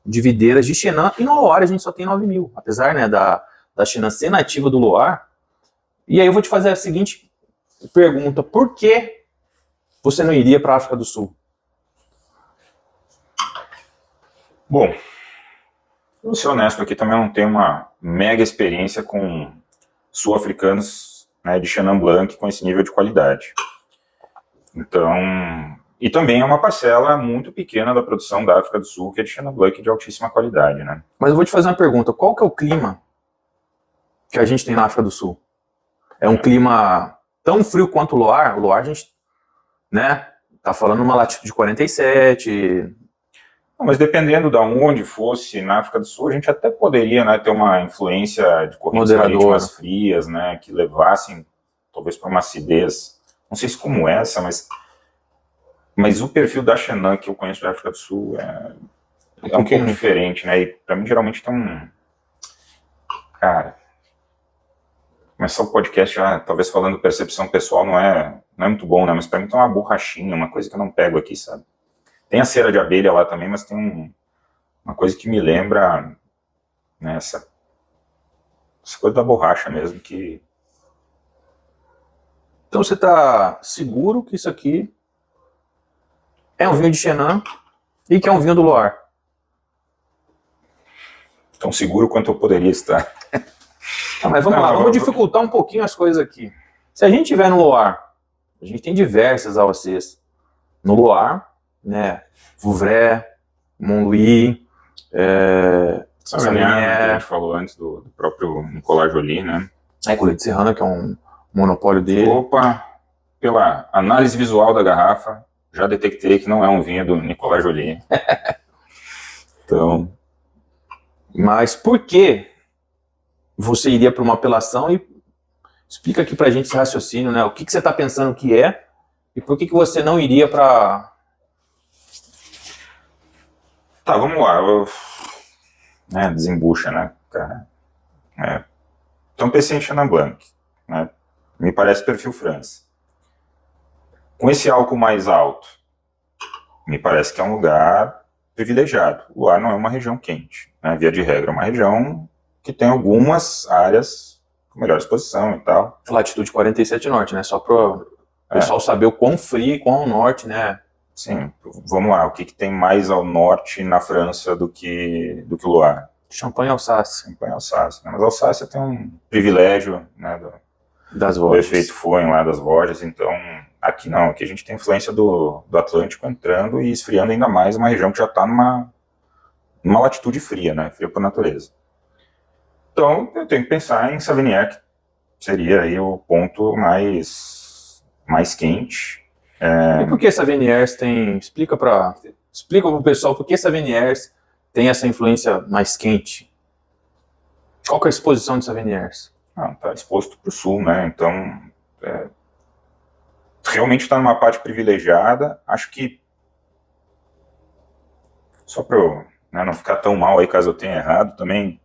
videiras de Chenin, e no Loire a gente só tem 9 mil, apesar, né, da Chenin ser nativa do Loire. E aí eu vou te fazer a seguinte pergunta: por que você não iria para a África do Sul? Bom, vou ser honesto aqui, também não tenho uma mega experiência com sul-africanos, né, de Chenin Blanc com esse nível de qualidade. Então, e também é uma parcela muito pequena da produção da África do Sul, que é de Chenin Blanc de altíssima qualidade, né? Mas eu vou te fazer uma pergunta: qual que é o clima que a gente tem na África do Sul? É um clima tão frio quanto o Loire? O Loire a gente, né, tá falando uma latitude de 47... Não, mas dependendo de onde fosse na África do Sul, a gente até poderia, né, ter uma influência de correntes marítimas frias, né, que levassem talvez para uma acidez, não sei se como essa, mas o perfil da Chenin que eu conheço da África do Sul é um pouco diferente, né, e para mim geralmente tem cara, começar o podcast já, talvez falando percepção pessoal não é muito bom, né, mas para mim tem uma borrachinha, uma coisa que eu não pego aqui, sabe? Tem a cera de abelha lá também, mas tem uma coisa que me lembra, né, essa coisa da borracha mesmo, que... Então você está seguro que isso aqui é um vinho de Chenin e que é um vinho do Loire. Tão seguro quanto eu poderia estar. Tá, mas vamos lá, vamos dificultar um pouquinho as coisas aqui. Se a gente tiver no Loire, a gente tem diversas AOCs. No Loire, né? Vouvray, Montlouis, Sauvignon, que a gente falou antes do próprio Nicolas Joly, né? Colheita Serrana, que é um monopólio dele. Opa, pela análise visual da garrafa, já detectei que não é um vinho do Nicolas Joly. Então, mas por que você iria para uma apelação? E explica aqui pra gente esse raciocínio, né? O que você está pensando que é e por que você não iria para... tá, vamos lá. Desembucha, né, cara? Então, pensei em Chenin Blanc, né? Me parece perfil França. Com esse álcool mais alto, me parece que é um lugar privilegiado. O Loire não é uma região quente, né? Via de regra, é uma região que tem algumas áreas com melhor exposição e tal. Latitude 47 norte, né? Só para o pessoal saber o quão frio e quão ao norte, né? Sim, vamos lá. O que tem mais ao norte na França do que o Loire? Champagne Alsácia. Champagne Alsácia, né? Mas Alsácia tem um privilégio, né, das do Vosges. efeito Foin lá das Vosges, então aqui não, aqui a gente tem influência do Atlântico entrando e esfriando ainda mais uma região que já está numa latitude fria, né, fria por natureza. Então eu tenho que pensar em Savigny, que seria aí o ponto mais quente. E por que Sauvigniers tem... Explica para o pessoal por que Sauvigniers tem essa influência mais quente. Qual que é a exposição de Sauvigniers? Está exposto para o sul, né? Então, realmente está numa parte privilegiada. Acho que, só para eu, né, não ficar tão mal aí caso eu tenha errado, também,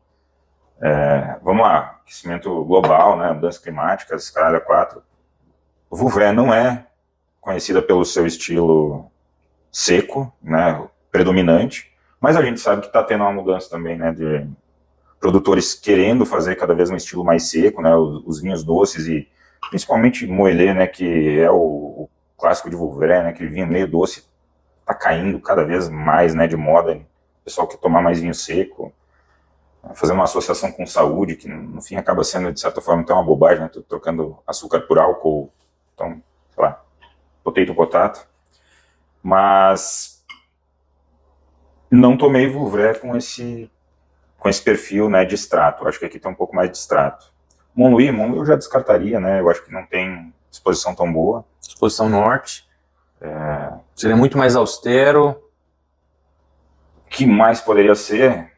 vamos lá, aquecimento global, né, mudanças climáticas, escala 4. O Vouvray não é conhecida pelo seu estilo seco, né, predominante, mas a gente sabe que está tendo uma mudança também, né, de produtores querendo fazer cada vez um estilo mais seco, né, os vinhos doces e principalmente Moelleux, né, que é o clássico de Vouvray, né, aquele vinho meio doce, tá caindo cada vez mais, né, de moda. O pessoal quer tomar mais vinho seco, fazer uma associação com saúde, que no fim acaba sendo, de certa forma, até uma bobagem, né, trocando açúcar por álcool, então, sei lá, potato. Mas não tomei Vouvray com esse perfil, né, de extrato. Acho que aqui tem um pouco mais de extrato. Montlouis eu já descartaria, né? Eu acho que não tem exposição tão boa. Exposição norte. Seria muito mais austero. O que mais poderia ser?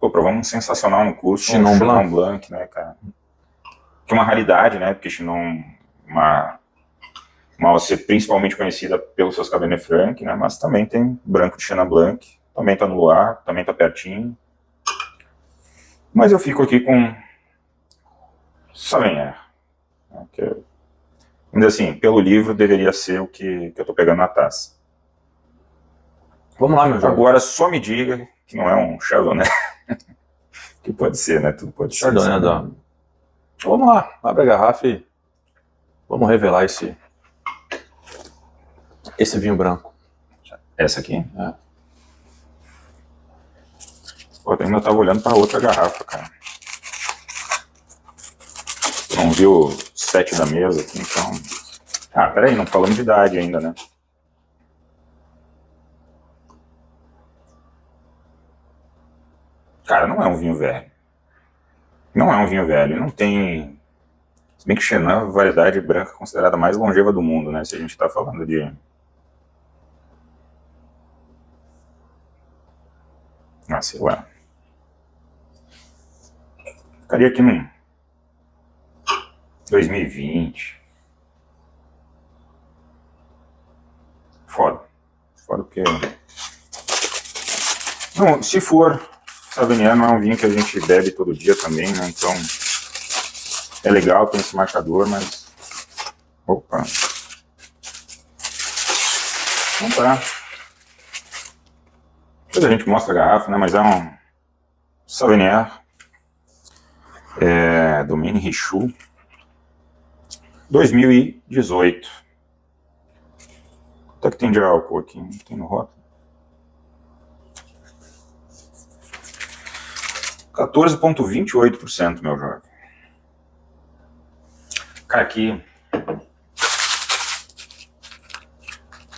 Pô, provamos um sensacional no curso. Chenin Blanc, né, cara? Que é uma raridade, né? Porque Chenin, uma OC principalmente conhecida pelos seus Cabernet Franc, né? Mas também tem branco de Chenin Blanc. Também tá no Loire, também tá pertinho. Mas eu fico aqui com Savigny. Ainda assim, pelo livro deveria ser o que eu tô pegando na taça. Vamos lá, meu jovem. Agora só me diga que não é um Chardonnay. Que pode ser, né? Tudo pode ser. Chardonnay, né? Vamos lá, abre a garrafa e vamos revelar esse vinho branco. Essa aqui? Pô, eu ainda tava olhando para outra garrafa, cara. Não viu o set da mesa aqui, então... peraí, não falamos de idade ainda, né? Cara, não é um vinho velho. Não é um vinho velho, não tem... Se bem que Chenin é a variedade branca considerada mais longeva do mundo, né? Se a gente tá falando de... sei lá. Ficaria aqui no 2020. Foda porque... Não, se for, Savigny não é um vinho que a gente bebe todo dia também, né? Então é legal, tem esse marcador, mas... Opa! Então tá. Depois a gente mostra a garrafa, né? Mas é um Savigny Domaine Richoux 2018. Quanto é que tem de álcool aqui? Não tem no rótulo. 14,28%, meu jovem. Cara, aqui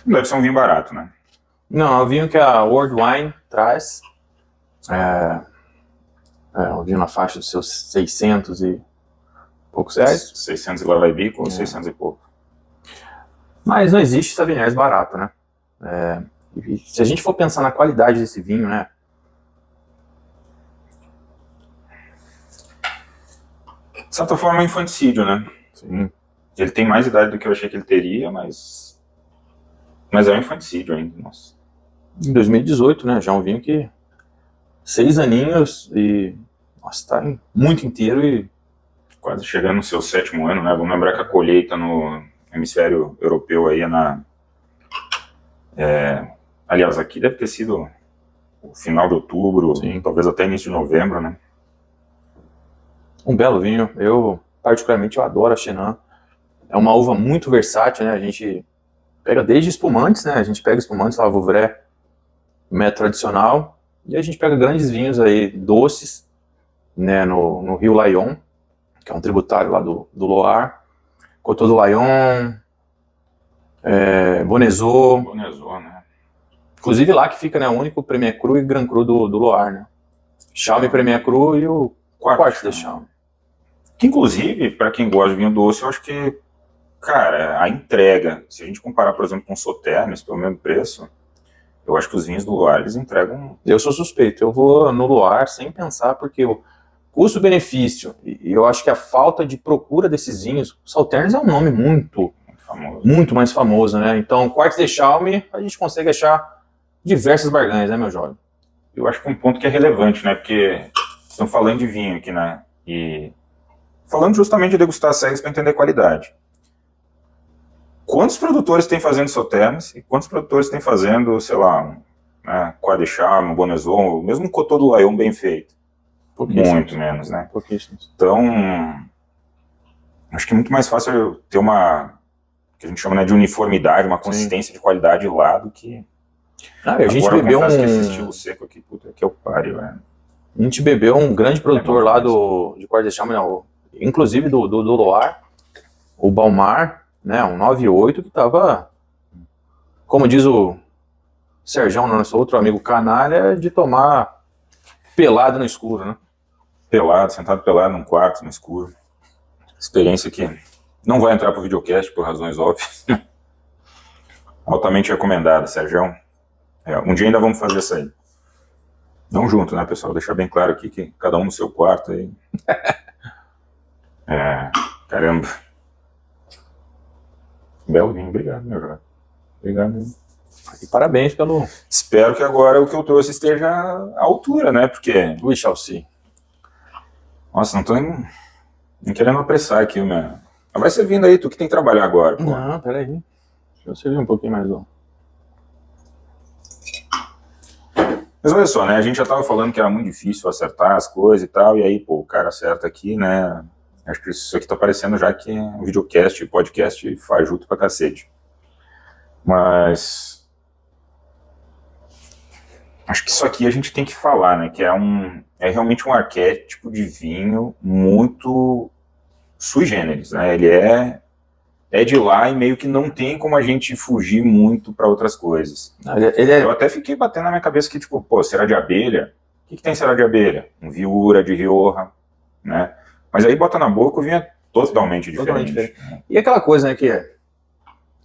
deve ser um vinho barato, né? Não, é o vinho que a World Wine traz. Um vinho na faixa dos seus 600 e poucos reais. 600 e lá vai bico ou 600 e pouco? Mas não existe Sauvignéis barato, né? E se a gente for pensar na qualidade desse vinho, né? De certa forma é um infanticídio, né? Sim. Ele tem mais idade do que eu achei que ele teria, mas é um infanticídio ainda, nossa. Em 2018, né? Já é um vinho que 6 aninhos e nossa, tá muito inteiro e Quase chegando no seu 7º ano, né? Vamos lembrar que a colheita no hemisfério europeu aí aliás, aqui deve ter sido o final de outubro, Sim. Talvez até início de novembro, né? um belo vinho. Eu, particularmente, eu adoro a Chenin. É uma uva muito versátil, né? A gente pega desde espumantes, né? A gente pega espumantes, lá, Vouvray, método tradicional, e a gente pega grandes vinhos aí, doces, né? No Rio Layon, que é um tributário lá do Loire, Coteau do Layon, Bonnezeau, né? inclusive lá que fica, né, o único Premier Cru e Grand Cru do Loire, né? Chaume Premier Cru e o quarto de Chaume. Que, inclusive, para quem gosta de vinho doce, eu acho que, cara, a entrega, se a gente comparar, por exemplo, com o Sauternes, pelo mesmo preço, eu acho que os vinhos do Loire, eles entregam... Eu sou suspeito, eu vou no Loire sem pensar, porque o custo-benefício, e eu acho que a falta de procura desses vinhos, o Sauternes é um nome muito mais famoso, né? Então, Quartz de Chaume, a gente consegue achar diversas barganhas, né, meu jovem? Eu acho que um ponto que é relevante, né? Porque estamos falando de vinho aqui, né? E falando justamente de degustar cegas para entender qualidade. Quantos produtores tem fazendo Sauternes e quantos produtores tem fazendo, sei lá, Quartz de Chaume, Bonnezeau, mesmo um Coteau do Layon bem feito? Muito menos, né? Pouquíssimos. Então, acho que é muito mais fácil ter uma, que a gente chama, né, de uniformidade, uma consistência de qualidade lá do que... A gente agora, bebeu eu confesso que esse estilo seco aqui, puta, que é o páreo, velho. A gente bebeu um grande produtor lá de Quartz de Chaume, inclusive do Loire, o Balmar, né, um 98, que estava, como diz o Serjão, nosso outro amigo canalha, de tomar pelado no escuro, né? Sentado pelado num quarto, no escuro. Experiência que não vai entrar pro videocast por razões óbvias. Altamente recomendada, Serjão. Um dia ainda vamos fazer isso aí. Não junto, né, pessoal? Deixar bem claro aqui que cada um no seu quarto aí. Caramba. Belo vinho, obrigado, meu jovem. Obrigado mesmo. E parabéns pelo... Espero que agora o que eu trouxe esteja à altura, né? Porque... We shall see. Nossa, não tô nem querendo apressar aqui, meu. Vai ser vindo aí, tu que tem que trabalhar agora, pô. Não, peraí. Deixa eu servir um pouquinho mais longe. Mas olha só, né? A gente já tava falando que era muito difícil acertar as coisas e tal, e aí, pô, o cara acerta aqui, né? Acho que isso aqui tá parecendo já que um videocast, podcast fajuto pra cacete. Mas... acho que isso aqui a gente tem que falar, né? Que é realmente um arquétipo de vinho muito sui generis, né? Ele é de lá e meio que não tem como a gente fugir muito para outras coisas. Eu até fiquei batendo na minha cabeça que, tipo, pô, será de abelha? O que tem será de abelha? Um Viura de Rioja, né? Mas aí bota na boca, o vinho é totalmente diferente. E aquela coisa, né, que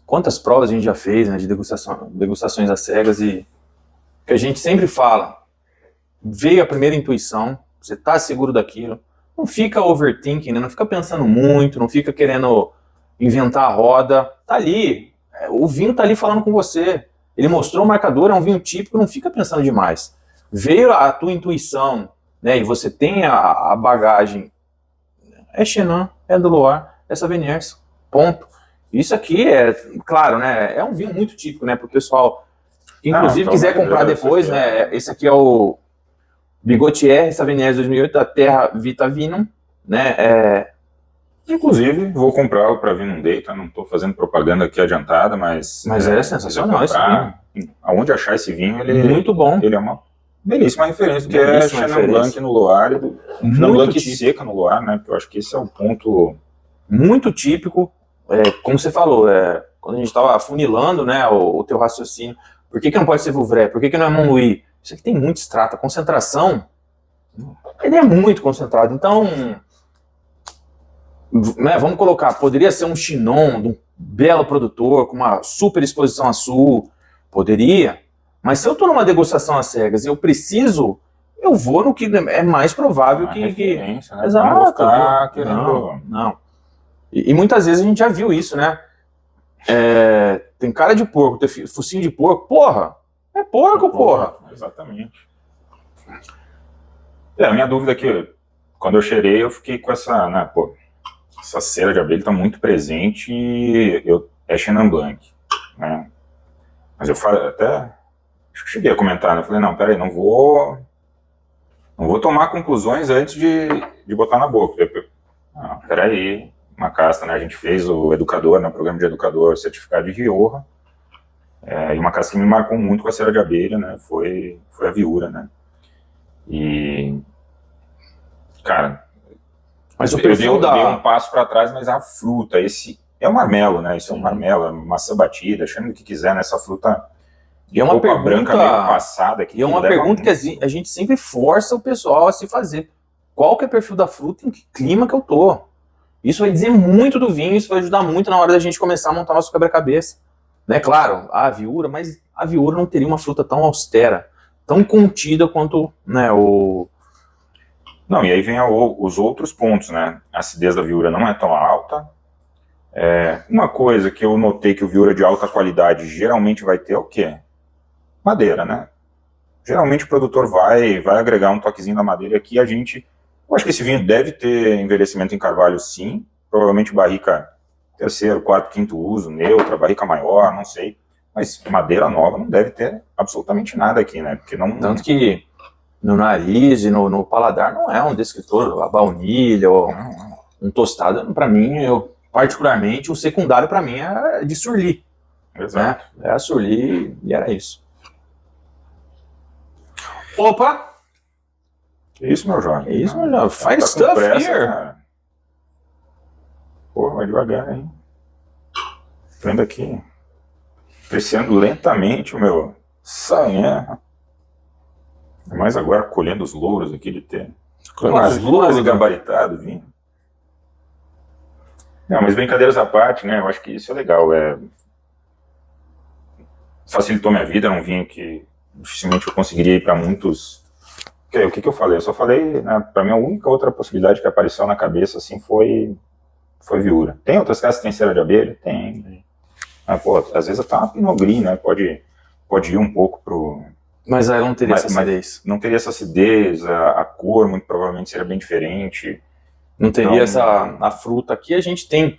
quantas provas a gente já fez, né, de degustações às cegas, e que a gente sempre fala, veio a primeira intuição, você tá seguro daquilo, não fica overthinking, né, não fica pensando muito, não fica querendo inventar a roda, tá ali, o vinho tá ali falando com você, ele mostrou o marcador, é um vinho típico, não fica pensando demais. Veio a tua intuição, né, e você tem a bagagem, é Chenin, é do Loire, é Sauvigniers, ponto. Isso aqui é, claro, né, é um vinho muito típico, né, pro pessoal que inclusive quiser comprar depois, né, esse aqui é o Bigotier Sauvigniers 2008 da Terra Vita Vinum, né, Inclusive, vou comprá-lo para vir num day, tá? Não estou fazendo propaganda aqui adiantada, mas é sensacional esse vinho. Aonde achar esse vinho, Muito bom. Ele é uma belíssima referência, que é Chenin Blanc no Loire, Chenin Blanc seca no Loire, né? Porque eu acho que esse é o ponto muito típico. Como você falou, quando a gente estava afunilando, né, o teu raciocínio, por que não pode ser Vouvray? Por que não é Montlouis? Isso aqui tem muito extrato. A concentração, ele é muito concentrado. Então, né, vamos colocar, poderia ser um Chinon, de um belo produtor, com uma super exposição a sul, poderia, mas se eu estou numa degustação às cegas e eu preciso, eu vou no que é mais provável que... Né? Exato. Não vou ficar querendo... Não. E muitas vezes a gente já viu isso, né? Tem cara de porco, tem focinho de porco, porra! É porco, porra! Exatamente. A minha dúvida é que, quando eu cheirei, eu fiquei com essa, né, essa cera de abelha está muito presente e é Chenin Blanc, né? Mas eu até acho que cheguei a comentar, né? Eu falei, não, peraí, não vou tomar conclusões antes de botar na boca. Peraí, uma casta, né? A gente fez o educador, né? O programa de educador certificado de Rioja, e uma casta que me marcou muito com a cera de abelha, né? Foi a Viura, né? E, cara, mas o perfil dei um passo para trás, mas a fruta, esse é um marmelo, né? Isso é um marmelo, é maçã batida, chame do que quiser, né? Essa fruta de polpa branca meio passada. E é uma pergunta que a gente sempre força o pessoal a se fazer. Qual que é o perfil da fruta, em que clima que eu tô? Isso vai dizer muito do vinho, isso vai ajudar muito na hora da gente começar a montar nosso quebra-cabeça. Né? Claro, a Viura, mas a Viura não teria uma fruta tão austera, tão contida quanto, né, o... Não, e aí vem os outros pontos, né? A acidez da Viura não é tão alta. Uma coisa que eu notei que o Viura de alta qualidade geralmente vai ter é o quê? Madeira, né? Geralmente o produtor vai agregar um toquezinho da madeira aqui. Eu acho que esse vinho deve ter envelhecimento em carvalho, sim. Provavelmente barrica terceiro, quarto, quinto uso, neutra, barrica maior, não sei. Mas madeira nova não deve ter absolutamente nada aqui, né? Porque não... Tanto que no nariz e no paladar não é um descritor, a baunilha ou um tostado. Para mim, particularmente, o secundário para mim é de Surly. Exato. Né? É a Surly e era isso. Opa! Que isso, meu jovem? Que isso, meu jovem? Fine stuff pressa, here! Cara. Pô, vai devagar, hein? Vendo aqui. Crescendo lentamente o meu sanha. Mas agora colhendo os louros aqui de ter quase gabaritado vinho. Não, mas brincadeiras à parte, né? Eu acho que isso é legal. Facilitou minha vida, era um vinho que dificilmente eu conseguiria ir para muitos. O que eu falei? Eu só falei, né, para mim a única outra possibilidade que apareceu na cabeça assim foi Viura. Tem outras casas que tem cera de abelha? Tem. Mas, pô, às vezes até uma Pinot Gris, né? Pode ir um pouco pro... Mas ela não teria essa acidez. Não teria essa acidez, a cor muito provavelmente seria bem diferente. Não teria a fruta. Aqui a gente tem...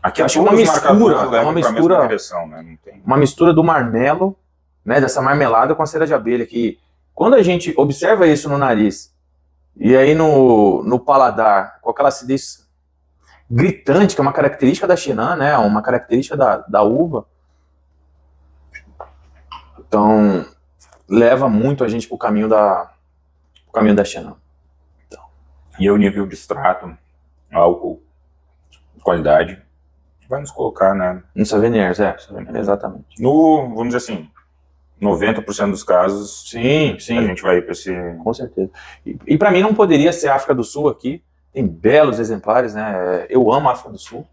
Aqui acho uma mistura, direção, né? Não tem... uma mistura do marmelo, né, dessa marmelada com a cera de abelha, que quando a gente observa isso no nariz, e aí no paladar, com aquela acidez gritante, que é uma característica da Chenin, né, uma característica da uva, então leva muito a gente pro caminho da Chenin. Então. E o nível de extrato, álcool, qualidade, vai nos colocar, né? No Sauvignon, exatamente. Vamos dizer assim, 90% dos casos, sim, a gente vai ir para esse... Com certeza. E para mim não poderia ser a África do Sul aqui. Tem belos exemplares, né? Eu amo a África do Sul.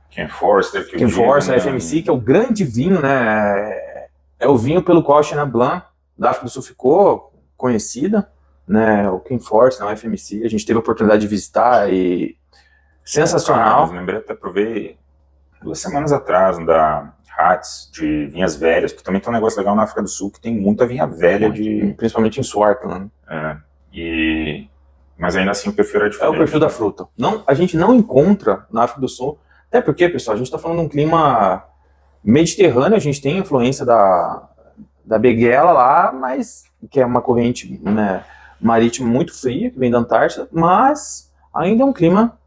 Ken Forster, a FMC, que é o grande vinho, né? É o vinho pelo qual a Chenin Blanc da África do Sul ficou conhecida, né? O Ken Forster, a FMC. A gente teve a oportunidade de visitar e... sensacional. Lembrei, até provei 2 semanas atrás, da Hatz, de vinhas velhas, que também tem um negócio legal na África do Sul, que tem muita vinha velha principalmente em Swartland. Mas ainda assim o perfil era diferente. É o perfil da fruta. A gente não encontra na África do Sul, até porque, pessoal, a gente está falando de um clima mediterrâneo, a gente tem influência da Benguela lá, mas que é uma corrente, né, marítima muito fria, que vem da Antártida, mas ainda é um clima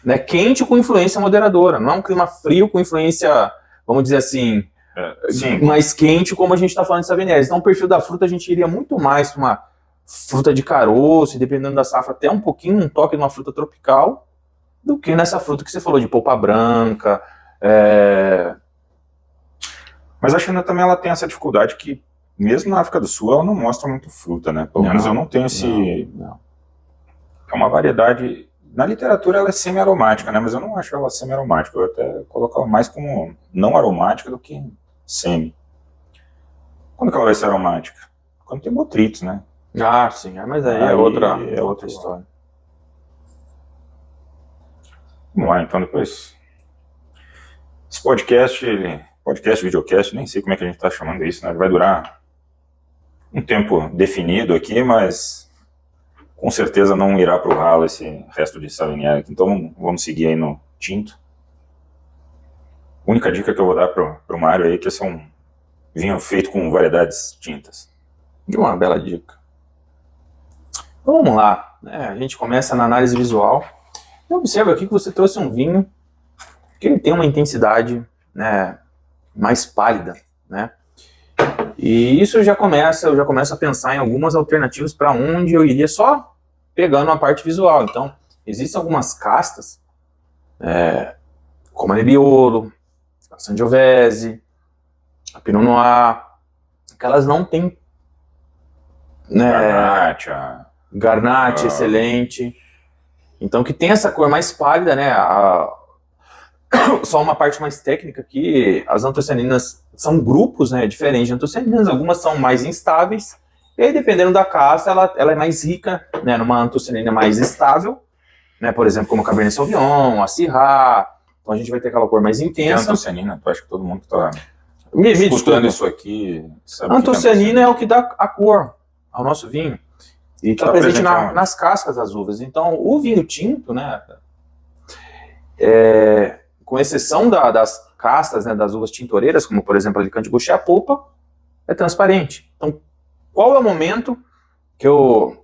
né, quente com influência moderadora, não é um clima frio com influência, vamos dizer assim, Sim. mais quente, como a gente está falando de Savinés. Então, o perfil da fruta, a gente iria muito mais para uma fruta de caroço, e dependendo da safra, até um pouquinho, um toque de uma fruta tropical, do que nessa fruta que você falou, de polpa branca. Mas a China também ela tem essa dificuldade que, mesmo na África do Sul, ela não mostra muito fruta, né? Pelo menos eu não tenho esse... Não. É uma variedade... Na literatura ela é semi-aromática, né? Mas eu não acho ela semi-aromática. Eu até coloco ela mais como não aromática do que semi. Quando que ela vai ser aromática? Quando tem botritos, né? Ah, sim, mas aí é outra história. Vamos lá, então depois... Esse podcast, videocast, nem sei como é que a gente está chamando isso, né? Ele vai durar um tempo definido aqui, mas com certeza não irá para o ralo esse resto de Sauvignon. Então vamos seguir aí no tinto. A única dica que eu vou dar para o Mário aí é que esse é um vinho feito com variedades tintas. Uma bela dica. Vamos lá, a gente começa na análise visual. Eu observo aqui que você trouxe um vinho que ele tem uma intensidade, né, mais pálida, né? E isso eu já começo a pensar em algumas alternativas para onde eu iria só pegando a parte visual. Então, existem algumas castas, como a Nebbiolo, a Sangiovese, a Pinot Noir, que elas não têm, né, Garnacha, excelente. Então, que tem essa cor mais pálida, né? Só uma parte mais técnica que as antocianinas são grupos, né, diferentes de antocianinas, algumas são mais instáveis, e aí dependendo da casta, ela é mais rica, né, numa antocianina mais estável, né, por exemplo, como a Cabernet Sauvignon, a Syrah, então a gente vai ter aquela cor mais intensa. A antocianina, eu acho que todo mundo está escutando desculpa. Isso aqui... A antocianina é o que dá a cor ao nosso vinho, e está presente nas cascas das uvas. Então, o vinho tinto, né, com exceção das castas, né, das uvas tintoreiras, como por exemplo a Alicante Bouschet, a polpa é transparente. Então, qual é o momento que eu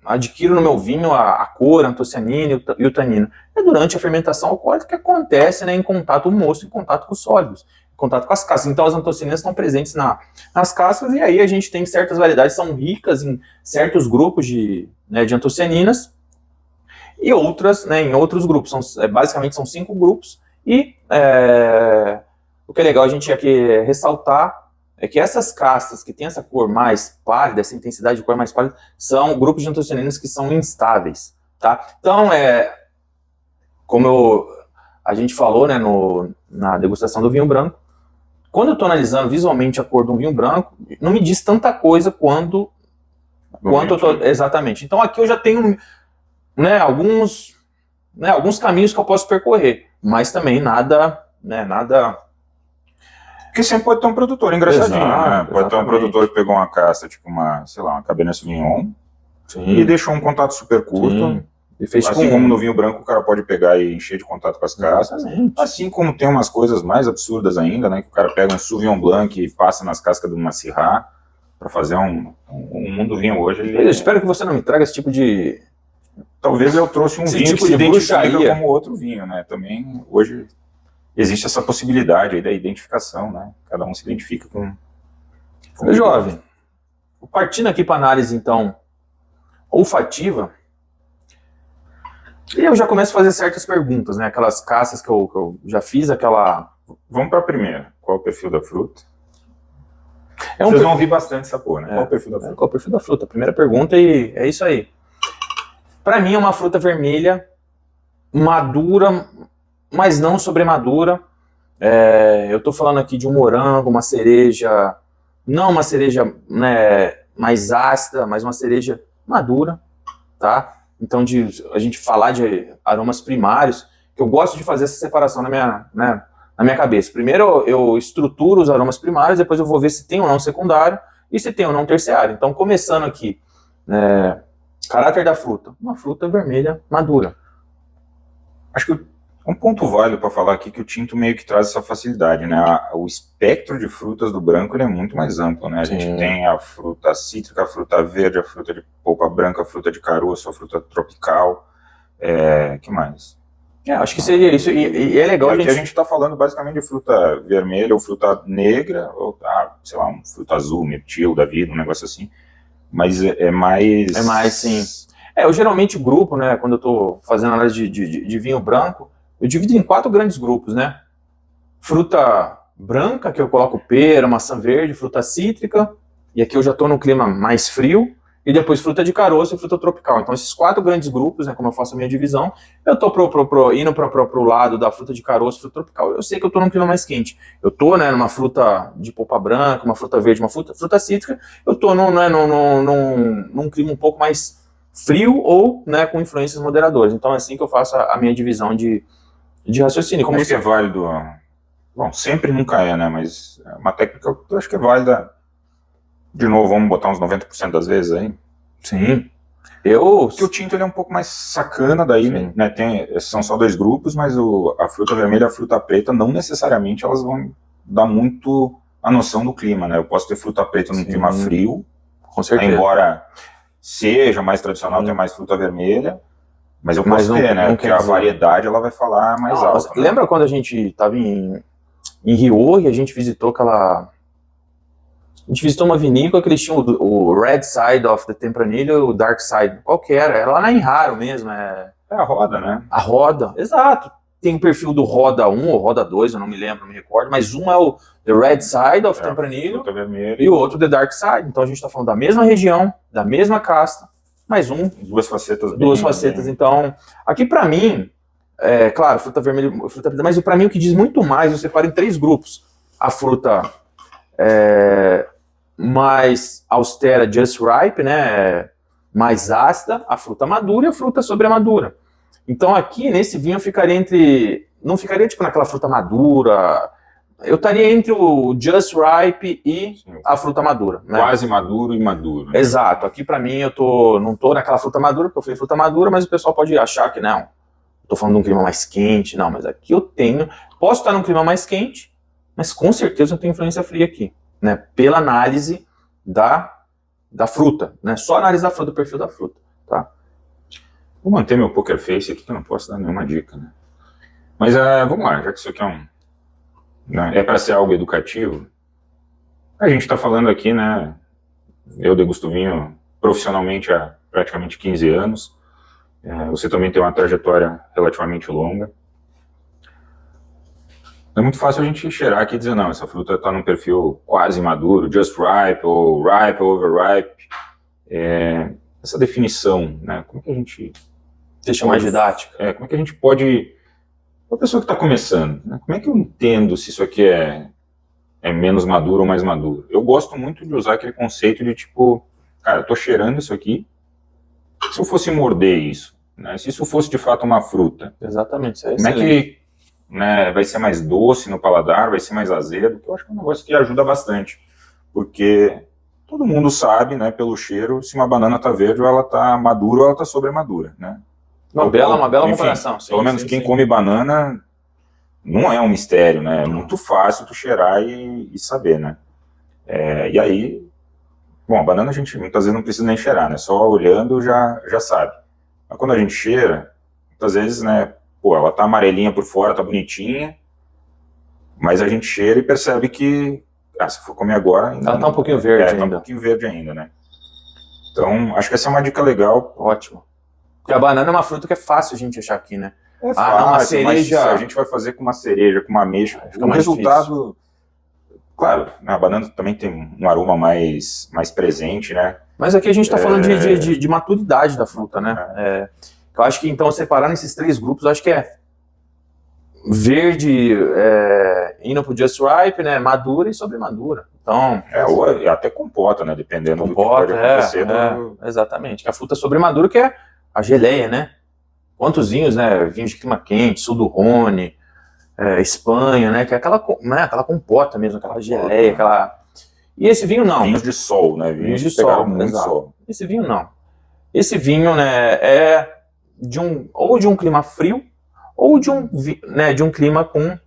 adquiro no meu vinho a cor, a antocianina e o tanino? É durante a fermentação alcoólica, que acontece, né, em contato, o mosto em contato com os sólidos, em contato com as cascas. Então as antocianinas estão presentes nas cascas, e aí a gente tem certas variedades que são ricas em certos grupos de antocianinas, e outras, né, em outros grupos. Basicamente são 5 grupos. E o que é legal a gente aqui ressaltar é que essas castas que têm essa cor mais pálida, essa intensidade de cor mais pálida, são grupos de antocianinas que são instáveis, tá? Então, como a gente falou, né, na degustação do vinho branco, quando eu estou analisando visualmente a cor de um vinho branco, não me diz tanta coisa quanto eu tô... Exatamente. Então aqui eu já tenho, né, alguns caminhos que eu posso percorrer, mas também nada... Porque sempre pode ter um produtor engraçadinho, né? Pode ter um Exatamente. produtor que pegou uma casta, tipo uma Cabernet Sauvignon, e deixou um contato super curto. Sim. E fez assim como no vinho branco o cara pode pegar e encher de contato com as cascas. Exatamente. Assim como tem umas coisas mais absurdas ainda, né? Que o cara pega um Sauvignon Blanc e passa nas cascas de uma Syrah para fazer um mundo vinho hoje. Eu espero que você não me traga esse tipo de... Talvez eu trouxe um Esse vinho tipo que se de identifica bruxaria como outro vinho, né? Também hoje existe essa possibilidade aí da identificação, né? Cada um se identifica com Meu jovem, partindo aqui para análise, então, olfativa, e eu já começo a fazer certas perguntas, né? Aquelas caças que eu já fiz, aquela... Vamos para a primeira. Qual é o perfil da fruta? É um Vocês vão ouvir bastante sabor, né? É. Qual é o perfil da fruta? Qual é o perfil da fruta? Primeira pergunta, e é isso aí. Para mim é uma fruta vermelha, madura, mas não sobremadura. Eu estou falando aqui de um morango, uma cereja, não uma cereja, né, mais ácida, mas uma cereja madura, tá? Então, a gente falar de aromas primários, que eu gosto de fazer essa separação na minha cabeça. Primeiro eu estruturo os aromas primários, depois eu vou ver se tem ou não secundário e se tem ou não terciário. Então, começando aqui, caráter da fruta, uma fruta vermelha madura. Acho que um ponto válido para falar aqui que o tinto meio que traz essa facilidade, né? O espectro de frutas do branco ele é muito mais amplo, né? A gente tem a fruta cítrica, a fruta verde, a fruta de polpa branca, a fruta de caroço, a fruta tropical, que mais? Acho que seria isso. E é legal Aqui a gente está falando basicamente de fruta vermelha ou fruta negra, ou sei lá, fruta azul, mirtilo da vida, um negócio assim. Mas é mais... É mais, sim. Eu geralmente grupo, né, quando eu estou fazendo análise de vinho branco, eu divido em 4 grandes grupos, né? Fruta branca, que eu coloco pera, maçã verde, fruta cítrica, e aqui eu já estou num clima mais frio, e depois fruta de caroço e fruta tropical. Então esses 4 grandes grupos, né, como eu faço a minha divisão, eu estou indo para o lado da fruta de caroço, fruta tropical. Eu sei que eu estou num clima mais quente. Eu estou, né, numa fruta de polpa branca, uma fruta verde, uma fruta cítrica. Eu estou num clima um pouco mais frio ou, né, com influências moderadoras. Então é assim que eu faço a minha divisão de raciocínio. Como acho que é válido... Bom, sempre nunca é, né? Mas é uma técnica que eu acho que é válida. De novo, vamos botar uns 90% das vezes aí. Sim. Porque o tinto ele é um pouco mais sacana daí, né? São só 2 grupos, mas a fruta vermelha e a fruta preta não necessariamente elas vão dar muito a noção do clima, né? Eu posso ter fruta preta num clima frio, com certeza. Embora seja mais tradicional ter mais fruta vermelha, mas eu posso ter, né? Porque a variedade ela vai falar mais alto. Né? Lembra quando a gente estava em Rio e a gente visitou aquela... A gente visitou uma vinícola que eles tinham o Red Side of the Tempranillo e o Dark Side. Qual que era? Era lá em Raro mesmo. É a Roda, né? A Roda, exato. Tem o perfil do Roda 1 ou Roda 2, eu não me lembro, não me recordo, mas um é o The Red Side of Tempranillo e o outro The Dark Side. Então a gente está falando da mesma região, da mesma casta, mas duas facetas. Então, aqui para mim, claro, fruta vermelha, fruta preta, mas para mim o que diz muito mais, eu separo em 3 grupos. A fruta mais austera, just ripe, né, mais ácida, a fruta madura e a fruta sobremadura. Então aqui, nesse vinho, eu ficaria não ficaria tipo naquela fruta madura, eu estaria entre o just ripe e a fruta madura. Né? Quase maduro e maduro. Né? Exato, aqui para mim não tô naquela fruta madura, porque eu falei fruta madura, mas o pessoal pode achar que não, tô falando de um clima mais quente, não, mas aqui eu posso estar num clima mais quente, mas com certeza eu tenho influência fria aqui. Né, pela análise da fruta, né, só análise da fruta, do perfil da fruta, tá? Vou manter meu poker face aqui que eu não posso dar nenhuma dica, né? Mas vamos lá, já que isso aqui é para ser algo educativo, a gente está falando aqui, né? Eu degusto vinho profissionalmente há praticamente 15 anos, você também tem uma trajetória relativamente longa. É muito fácil a gente cheirar aqui e dizer, não, essa fruta está num perfil quase maduro, just ripe, ou overripe. Essa definição, né, como é que a gente... Deixa mais didática. Como é que a gente pode... Uma pessoa que está começando, né, como é que eu entendo se isso aqui é menos maduro ou mais maduro? Eu gosto muito de usar aquele conceito de tipo, cara, eu tô cheirando isso aqui, se eu fosse morder isso, né, se isso fosse de fato uma fruta... Exatamente, isso é como é que... Né, vai ser mais doce no paladar, vai ser mais azedo, que eu acho que é um negócio que ajuda bastante, porque todo mundo sabe, né, pelo cheiro, se uma banana está verde ou ela está madura ou ela está sobremadura, né? Uma bela comparação. Sim, pelo menos quem come banana não é um mistério, né? É muito fácil tu cheirar e saber, né? E aí, bom, a banana a gente muitas vezes não precisa nem cheirar, né? Só olhando já sabe. Mas quando a gente cheira, muitas vezes, né, pô, ela tá amarelinha por fora, tá bonitinha, mas a gente cheira e percebe que, se for comer agora... Ela tá um pouquinho verde ainda. Tá um pouquinho verde ainda, né? Então, acho que essa é uma dica legal. Ótimo. Porque a banana é uma fruta que é fácil a gente achar aqui, né? É fácil, uma cereja... mas se a gente vai fazer com uma cereja, com uma ameixa, o resultado... Difícil. Claro, a banana também tem um aroma mais presente, né? Mas aqui a gente tá falando de maturidade da fruta, né? Eu acho que, então, separar nesses 3 grupos, eu acho que verde, indo pro just ripe, né, madura e sobremadura. Então, ou até compota, né, dependendo do que pode acontecer. Exatamente, que a fruta sobremadura que é a geleia, né? Quantos vinhos, né, vinhos de clima quente, sul do Rhône, Espanha, né, que é aquela compota mesmo, aquela geleia, E esse vinho não. Vinhos de sol, né, vinhos de sol, muito sol. Esse vinho não. Esse vinho, né, ou de um clima frio, ou de um clima com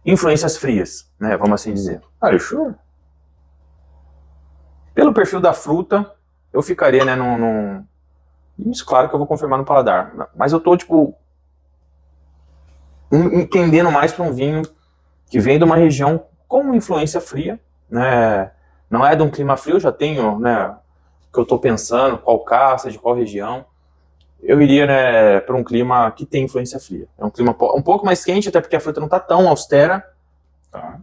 influências frias, né, vamos assim dizer. Sure. Pelo perfil da fruta, eu ficaria, né, Isso, claro que eu vou confirmar no paladar, mas eu tô, tipo, entendendo mais para um vinho que vem de uma região com influência fria, né? Não é de um clima frio, já tenho, né, o que eu estou pensando, qual caça, de qual região. Eu iria, né, para um clima que tem influência fria. É um clima um pouco mais quente, até porque a fruta não está tão austera. Tá.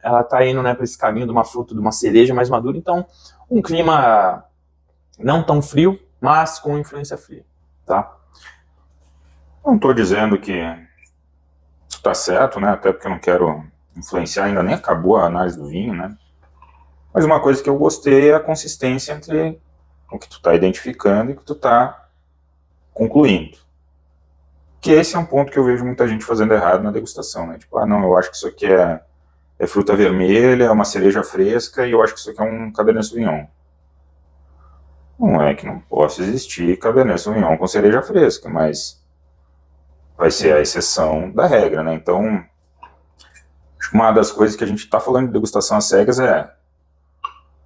Ela está indo, né, para esse caminho de uma fruta, de uma cereja mais madura. Então, um clima não tão frio, mas com influência fria, tá? Não estou dizendo que está certo, né? Até porque eu não quero influenciar, ainda nem acabou a análise do vinho, né? Mas uma coisa que eu gostei é a consistência entre o que tu está identificando e o que tu está concluindo. Que esse é um ponto que eu vejo muita gente fazendo errado na degustação, né? Tipo, não, eu acho que isso aqui é fruta vermelha, é uma cereja fresca, e eu acho que isso aqui é um Cabernet Sauvignon. Não é que não possa existir Cabernet Sauvignon com cereja fresca, mas vai ser a exceção da regra, né? Então, acho que uma das coisas que a gente está falando de degustação às cegas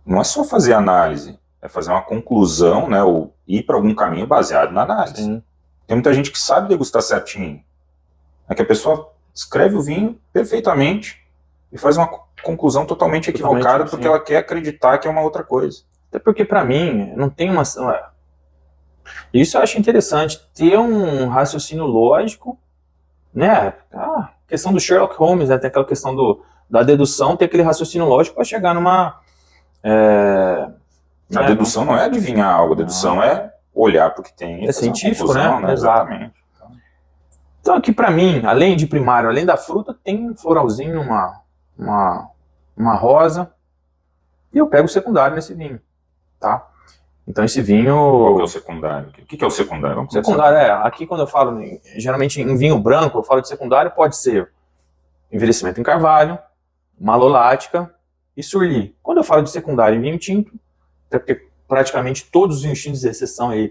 não é só fazer análise, é fazer uma conclusão, né? Ou ir para algum caminho baseado na análise. Sim. Tem muita gente que sabe degustar certinho. É que a pessoa escreve o vinho perfeitamente e faz uma conclusão totalmente equivocada porque ela quer acreditar que é uma outra coisa. Até porque, para mim, não tem uma... Isso eu acho interessante, ter um raciocínio lógico, né? A questão do Sherlock Holmes, né? Tem aquela questão da dedução, ter aquele raciocínio lógico para chegar numa... A dedução não é adivinhar algo, a dedução é olhar para o que tem. É científico, né? Exatamente. Exatamente. Então aqui para mim, além de primário, além da fruta, tem um floralzinho, uma rosa, e eu pego o secundário nesse vinho, tá? Então esse vinho... Qual que é o secundário? O que é o secundário? Vamos secundário aqui quando eu falo, geralmente em vinho branco, eu falo de secundário, pode ser envelhecimento em carvalho, malolática e surli. Quando eu falo de secundário em vinho tinto, até porque praticamente todos os vinhos tintos, exceção aí,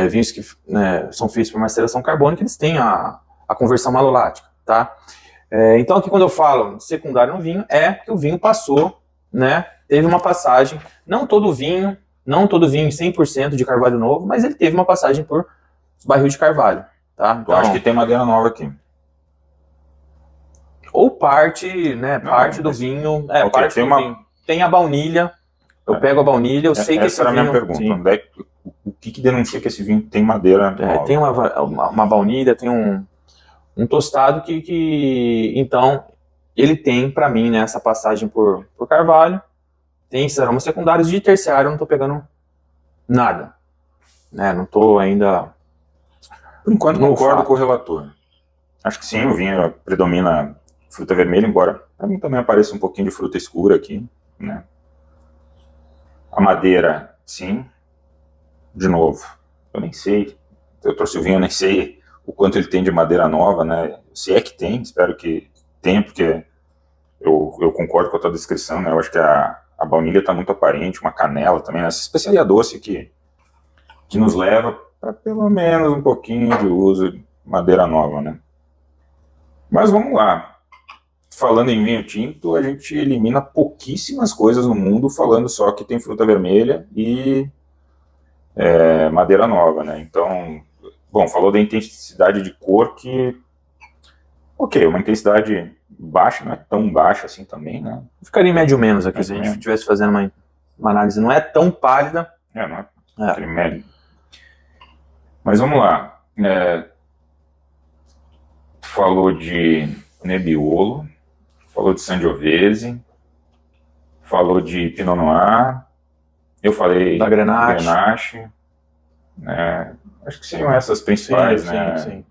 vinhos que são feitos por maceração carbônica, eles têm a conversão malolática, tá? Então aqui quando eu falo de secundário no vinho, é que o vinho passou, né, teve uma passagem, não todo vinho em 100% de carvalho novo, mas ele teve uma passagem por barril de carvalho, tá? Então, eu acho que tem madeira nova aqui. Ou parte, né, parte do vinho, okay, parte do vinho. Tem a baunilha, eu pego a baunilha, eu sei que esse vinho... Essa era a minha pergunta, o que denuncia que esse vinho tem madeira nova? Tem uma baunilha, tem um tostado que então, ele tem para mim, né, essa passagem por carvalho, tem esses aromas secundários, de terciário eu não estou pegando nada, né, não estou ainda... Por enquanto concordo com o relator. Acho que sim, o vinho predomina fruta vermelha, embora para mim também apareça um pouquinho de fruta escura aqui, né. A madeira, sim. De novo, eu nem sei, eu trouxe o vinho, eu nem sei o quanto ele tem de madeira nova, né, se é que tem, espero que tenha, porque eu concordo com a tua descrição, né, eu acho que a baunilha está muito aparente, uma canela também, essa especiaria doce que nos leva para pelo menos um pouquinho de uso de madeira nova, né. Mas vamos lá, falando em vinho tinto, a gente elimina pouquíssimas coisas no mundo falando só que tem fruta vermelha e madeira nova, né? Então, bom, falou da intensidade de cor que, ok, uma intensidade baixa, não é tão baixa assim também, né? Ficaria em médio menos aqui, se a gente estivesse fazendo uma análise, não é tão pálida. Não é aquele médio. Mas vamos lá. Falou de Nebbiolo, falou de Sangiovese, falou de Pinot Noir, eu falei da Grenache. Acho que seriam essas principais, sim, né? Sim.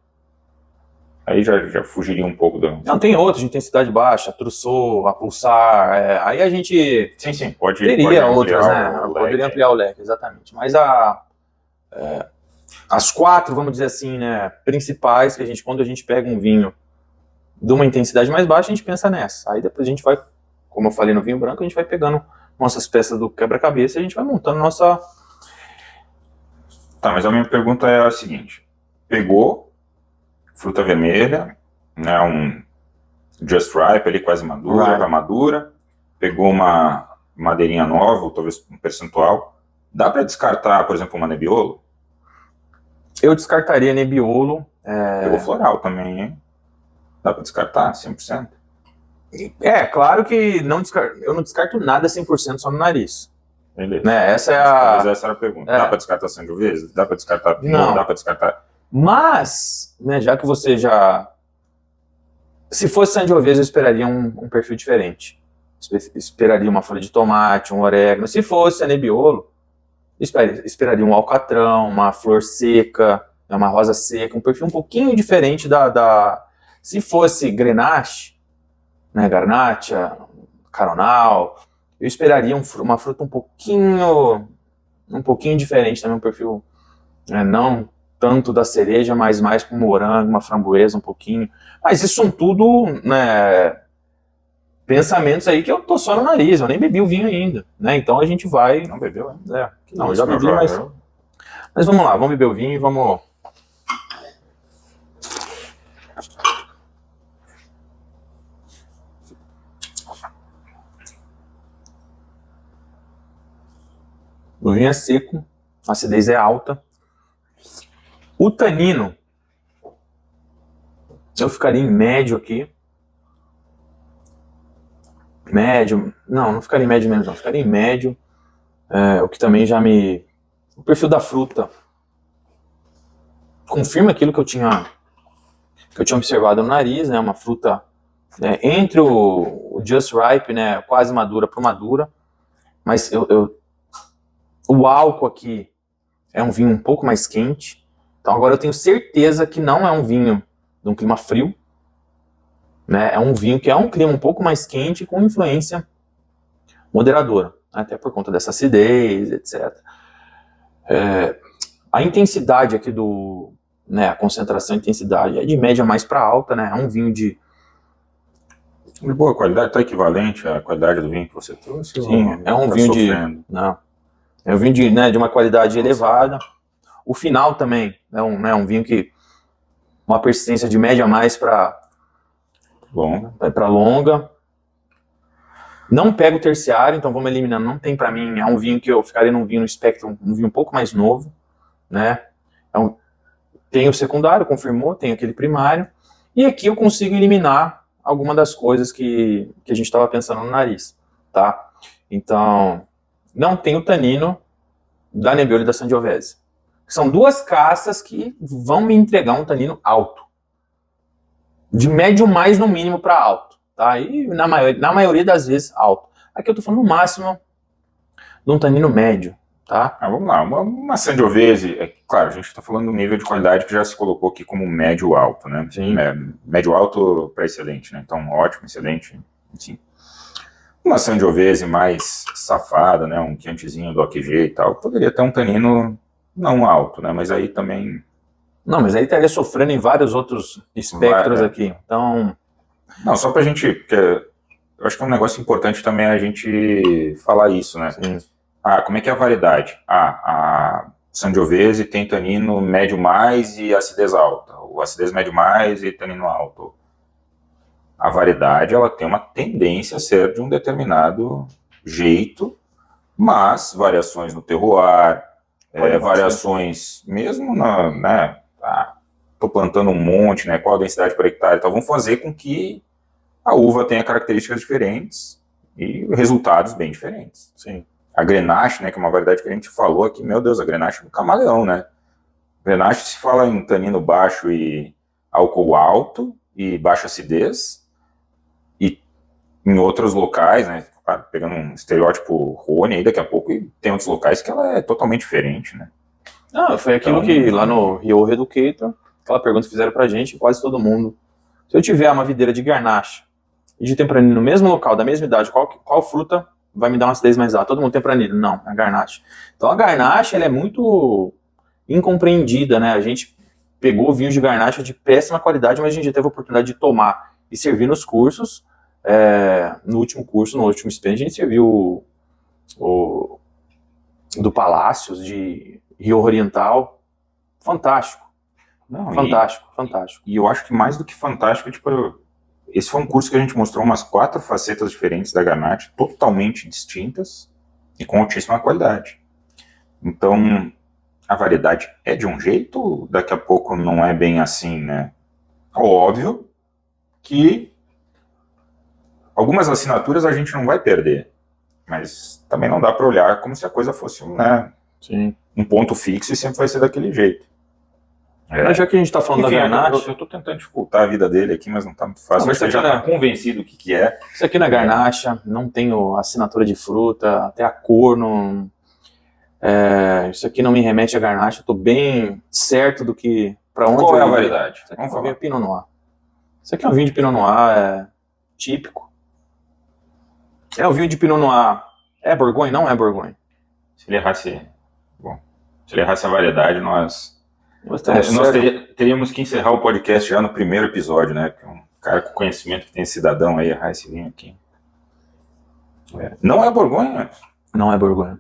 Aí já fugiria um pouco do... Não, tem outros de intensidade baixa, Trousseau, a Pulsar, aí a gente... Sim, teria outras, né? Poderia ampliar o leque, exatamente. Mas as quatro, vamos dizer assim, né, principais, que a gente, quando a gente pega um vinho de uma intensidade mais baixa, a gente pensa nessa. Aí depois a gente vai, como eu falei no vinho branco, a gente vai pegando nossas peças do quebra-cabeça e a gente vai montando nossa... Tá, mas a minha pergunta é a seguinte. Pegou fruta vermelha, né, um Just Ripe ali, quase madura, tá madura, pegou uma madeirinha nova, ou talvez um percentual. Dá para descartar, por exemplo, uma Nebbiolo? Eu descartaria Nebbiolo. Pegou floral também, hein? Dá pra descartar 100%? Claro que eu não descarto nada 100% só no nariz. Beleza. Né? Essa é Mas essa era a pergunta. É. Dá pra descartar Sangiovese? Dá pra descartar Pinot? Não. Dá pra descartar... Mas, né, já que você já... Se fosse Sangiovese, eu esperaria um perfil diferente. Esperaria uma folha de tomate, um orégano. Se fosse a Nebbiolo, esperaria um alcatrão, uma flor seca, uma rosa seca, um perfil um pouquinho diferente Se fosse Grenache, né, Garnacha, Caronal, eu esperaria uma fruta um pouquinho diferente também, um perfil, né, não tanto da cereja, mas mais com morango, uma framboesa um pouquinho. Mas isso são tudo, né, pensamentos aí que eu tô só no nariz, eu nem bebi o vinho ainda, né? Então a gente vai... Não bebeu, hein? Não, eu já bebi, mas vamos lá, vamos beber o vinho e vamos... O vinho é seco, a acidez é alta. O tanino, eu ficaria em médio aqui. Médio, não ficaria em médio menos não, ficaria em médio. O que também já me... O perfil da fruta confirma aquilo que eu tinha observado no nariz, né? Uma fruta entre o just ripe, né? Quase madura para madura. Mas o álcool aqui é um vinho um pouco mais quente. Então agora eu tenho certeza que não é um vinho de um clima frio, né? É um vinho que é um clima um pouco mais quente com influência moderadora, até por conta dessa acidez, etc. A intensidade aqui a concentração e intensidade é de média mais para alta, né? É um vinho de boa qualidade, tá equivalente à qualidade do vinho que você trouxe? Sim, é um vinho é um vinho de uma qualidade elevada. O final também é um vinho que uma persistência de média mais para longa. Não pega o terciário, então vamos eliminando. Não tem para mim, é um vinho que eu ficaria num vinho no espectro, um vinho um pouco mais novo, né? Tem o secundário, confirmou, tem aquele primário. E aqui eu consigo eliminar alguma das coisas que a gente estava pensando no nariz, tá? Então, não tem o tanino da Nebbiolo e da Sangiovese. São duas castas que vão me entregar um tanino alto. De médio mais no mínimo para alto, tá? E na maioria das vezes alto. Aqui eu tô falando no máximo de um tanino médio, tá? Vamos lá, uma Sangiovese, claro, a gente está falando do nível de qualidade que já se colocou aqui como médio-alto, né? Sim. Médio-alto para excelente, né? Então, ótimo, excelente, enfim. Uma Sangiovese mais safada, né? Um Chiantizinho do OQG e tal, poderia ter um tanino não alto, né? Mas aí também... Não, mas aí estaria sofrendo em vários outros espectros aqui, então... Não, só pra gente... Porque eu acho que é um negócio importante também a gente falar isso, né? Sim. Como é que é a variedade? A Sangiovese tem tanino médio mais e acidez alta. O acidez médio mais e tanino alto. A variedade, ela tem uma tendência a ser de um determinado jeito, mas variações no terroir, variações mesmo né? Tô plantando um monte, né? Qual a densidade por hectare, então vão fazer com que a uva tenha características diferentes e resultados bem diferentes. Sim. A Grenache, né, que é uma variedade que a gente falou aqui, meu Deus, a Grenache é um camaleão, né? Grenache se fala em tanino baixo e álcool alto e baixa acidez, e em outros locais, né, pegando um estereótipo Rhône aí daqui a pouco, e tem outros locais que ela é totalmente diferente, né? Foi aquilo que lá no Rio Educator, aquela pergunta que fizeram pra gente, quase todo mundo. Se eu tiver uma videira de Grenache e de Tempranillo no mesmo local, da mesma idade, qual fruta vai me dar uma acidez mais alta? Todo mundo Tempranillo? Não, a Grenache. Então a Grenache, ela é muito incompreendida, né? A gente pegou vinhos de Grenache de péssima qualidade, mas a gente já teve a oportunidade de tomar e servir nos cursos. No último curso, no último sprint, a gente serviu o do Palácios, de Rio Oriental. Fantástico. Fantástico. E eu acho que mais do que fantástico, tipo, esse foi um curso que a gente mostrou umas 4 facetas diferentes da Grenache, totalmente distintas e com altíssima qualidade. Então, a variedade é de um jeito, daqui a pouco não é bem assim, né? Óbvio que algumas assinaturas a gente não vai perder, mas também não dá para olhar como se a coisa fosse um ponto fixo e sempre vai ser daquele jeito. Mas já que a gente está falando da Garnacha... Eu estou tentando dificultar a vida dele aqui, mas não está muito fácil. Mas você já está convencido o que é. Isso aqui na Garnacha, não tenho assinatura de fruta, até a cor não... isso aqui não me remete a Garnacha, eu estou bem certo do que... Para onde Qual é a variedade? Isso aqui é um vinho Pinot Noir. Isso aqui é um vinho de Pinot Noir típico. É um vinho de Pinot Noir. É Bourgogne? Não é Bourgogne. Se ele errasse a variedade, nós teríamos que encerrar o podcast já no primeiro episódio, né? Porque um cara com conhecimento que tem cidadão aí errar esse vinho aqui. Não é Bourgogne? Não é Bourgogne.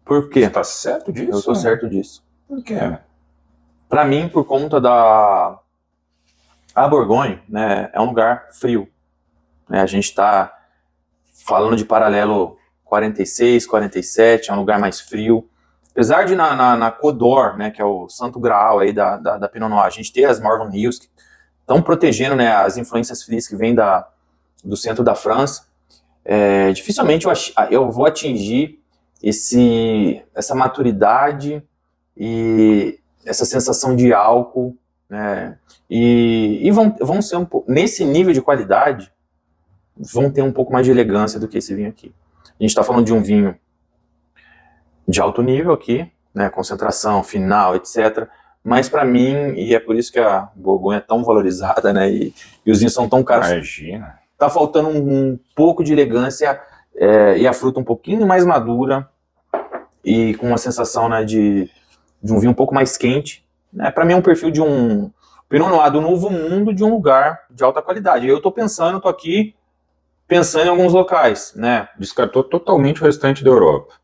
Por quê? Você tá certo disso? Eu tô certo disso. Por quê? Pra mim, por conta da... A Bourgogne, né, é um lugar frio. A gente tá falando de paralelo 46, 47, é um lugar mais frio. Apesar de na Côte d'Or, né, que é o santo graal aí da Pinot Noir, a gente ter as Morvan Hills que estão protegendo, né, as influências frias que vêm do centro da França, dificilmente eu vou atingir essa maturidade e essa sensação de álcool, né, e vão ser um pouco, nesse nível de qualidade, vão ter um pouco mais de elegância do que esse vinho aqui. A gente está falando de um vinho de alto nível aqui, né, concentração, final, etc. Mas para mim, e é por isso que a Bourgogne é tão valorizada, né, e os vinhos são tão caros. Imagina. Tá faltando um pouco de elegância e a fruta um pouquinho mais madura e com uma sensação, né, de um vinho um pouco mais quente. Né, para mim é um perfil de um Pinot Noir do Novo Mundo, de um lugar de alta qualidade. Eu tô aqui pensando em alguns locais, né? Descartou totalmente o restante da Europa,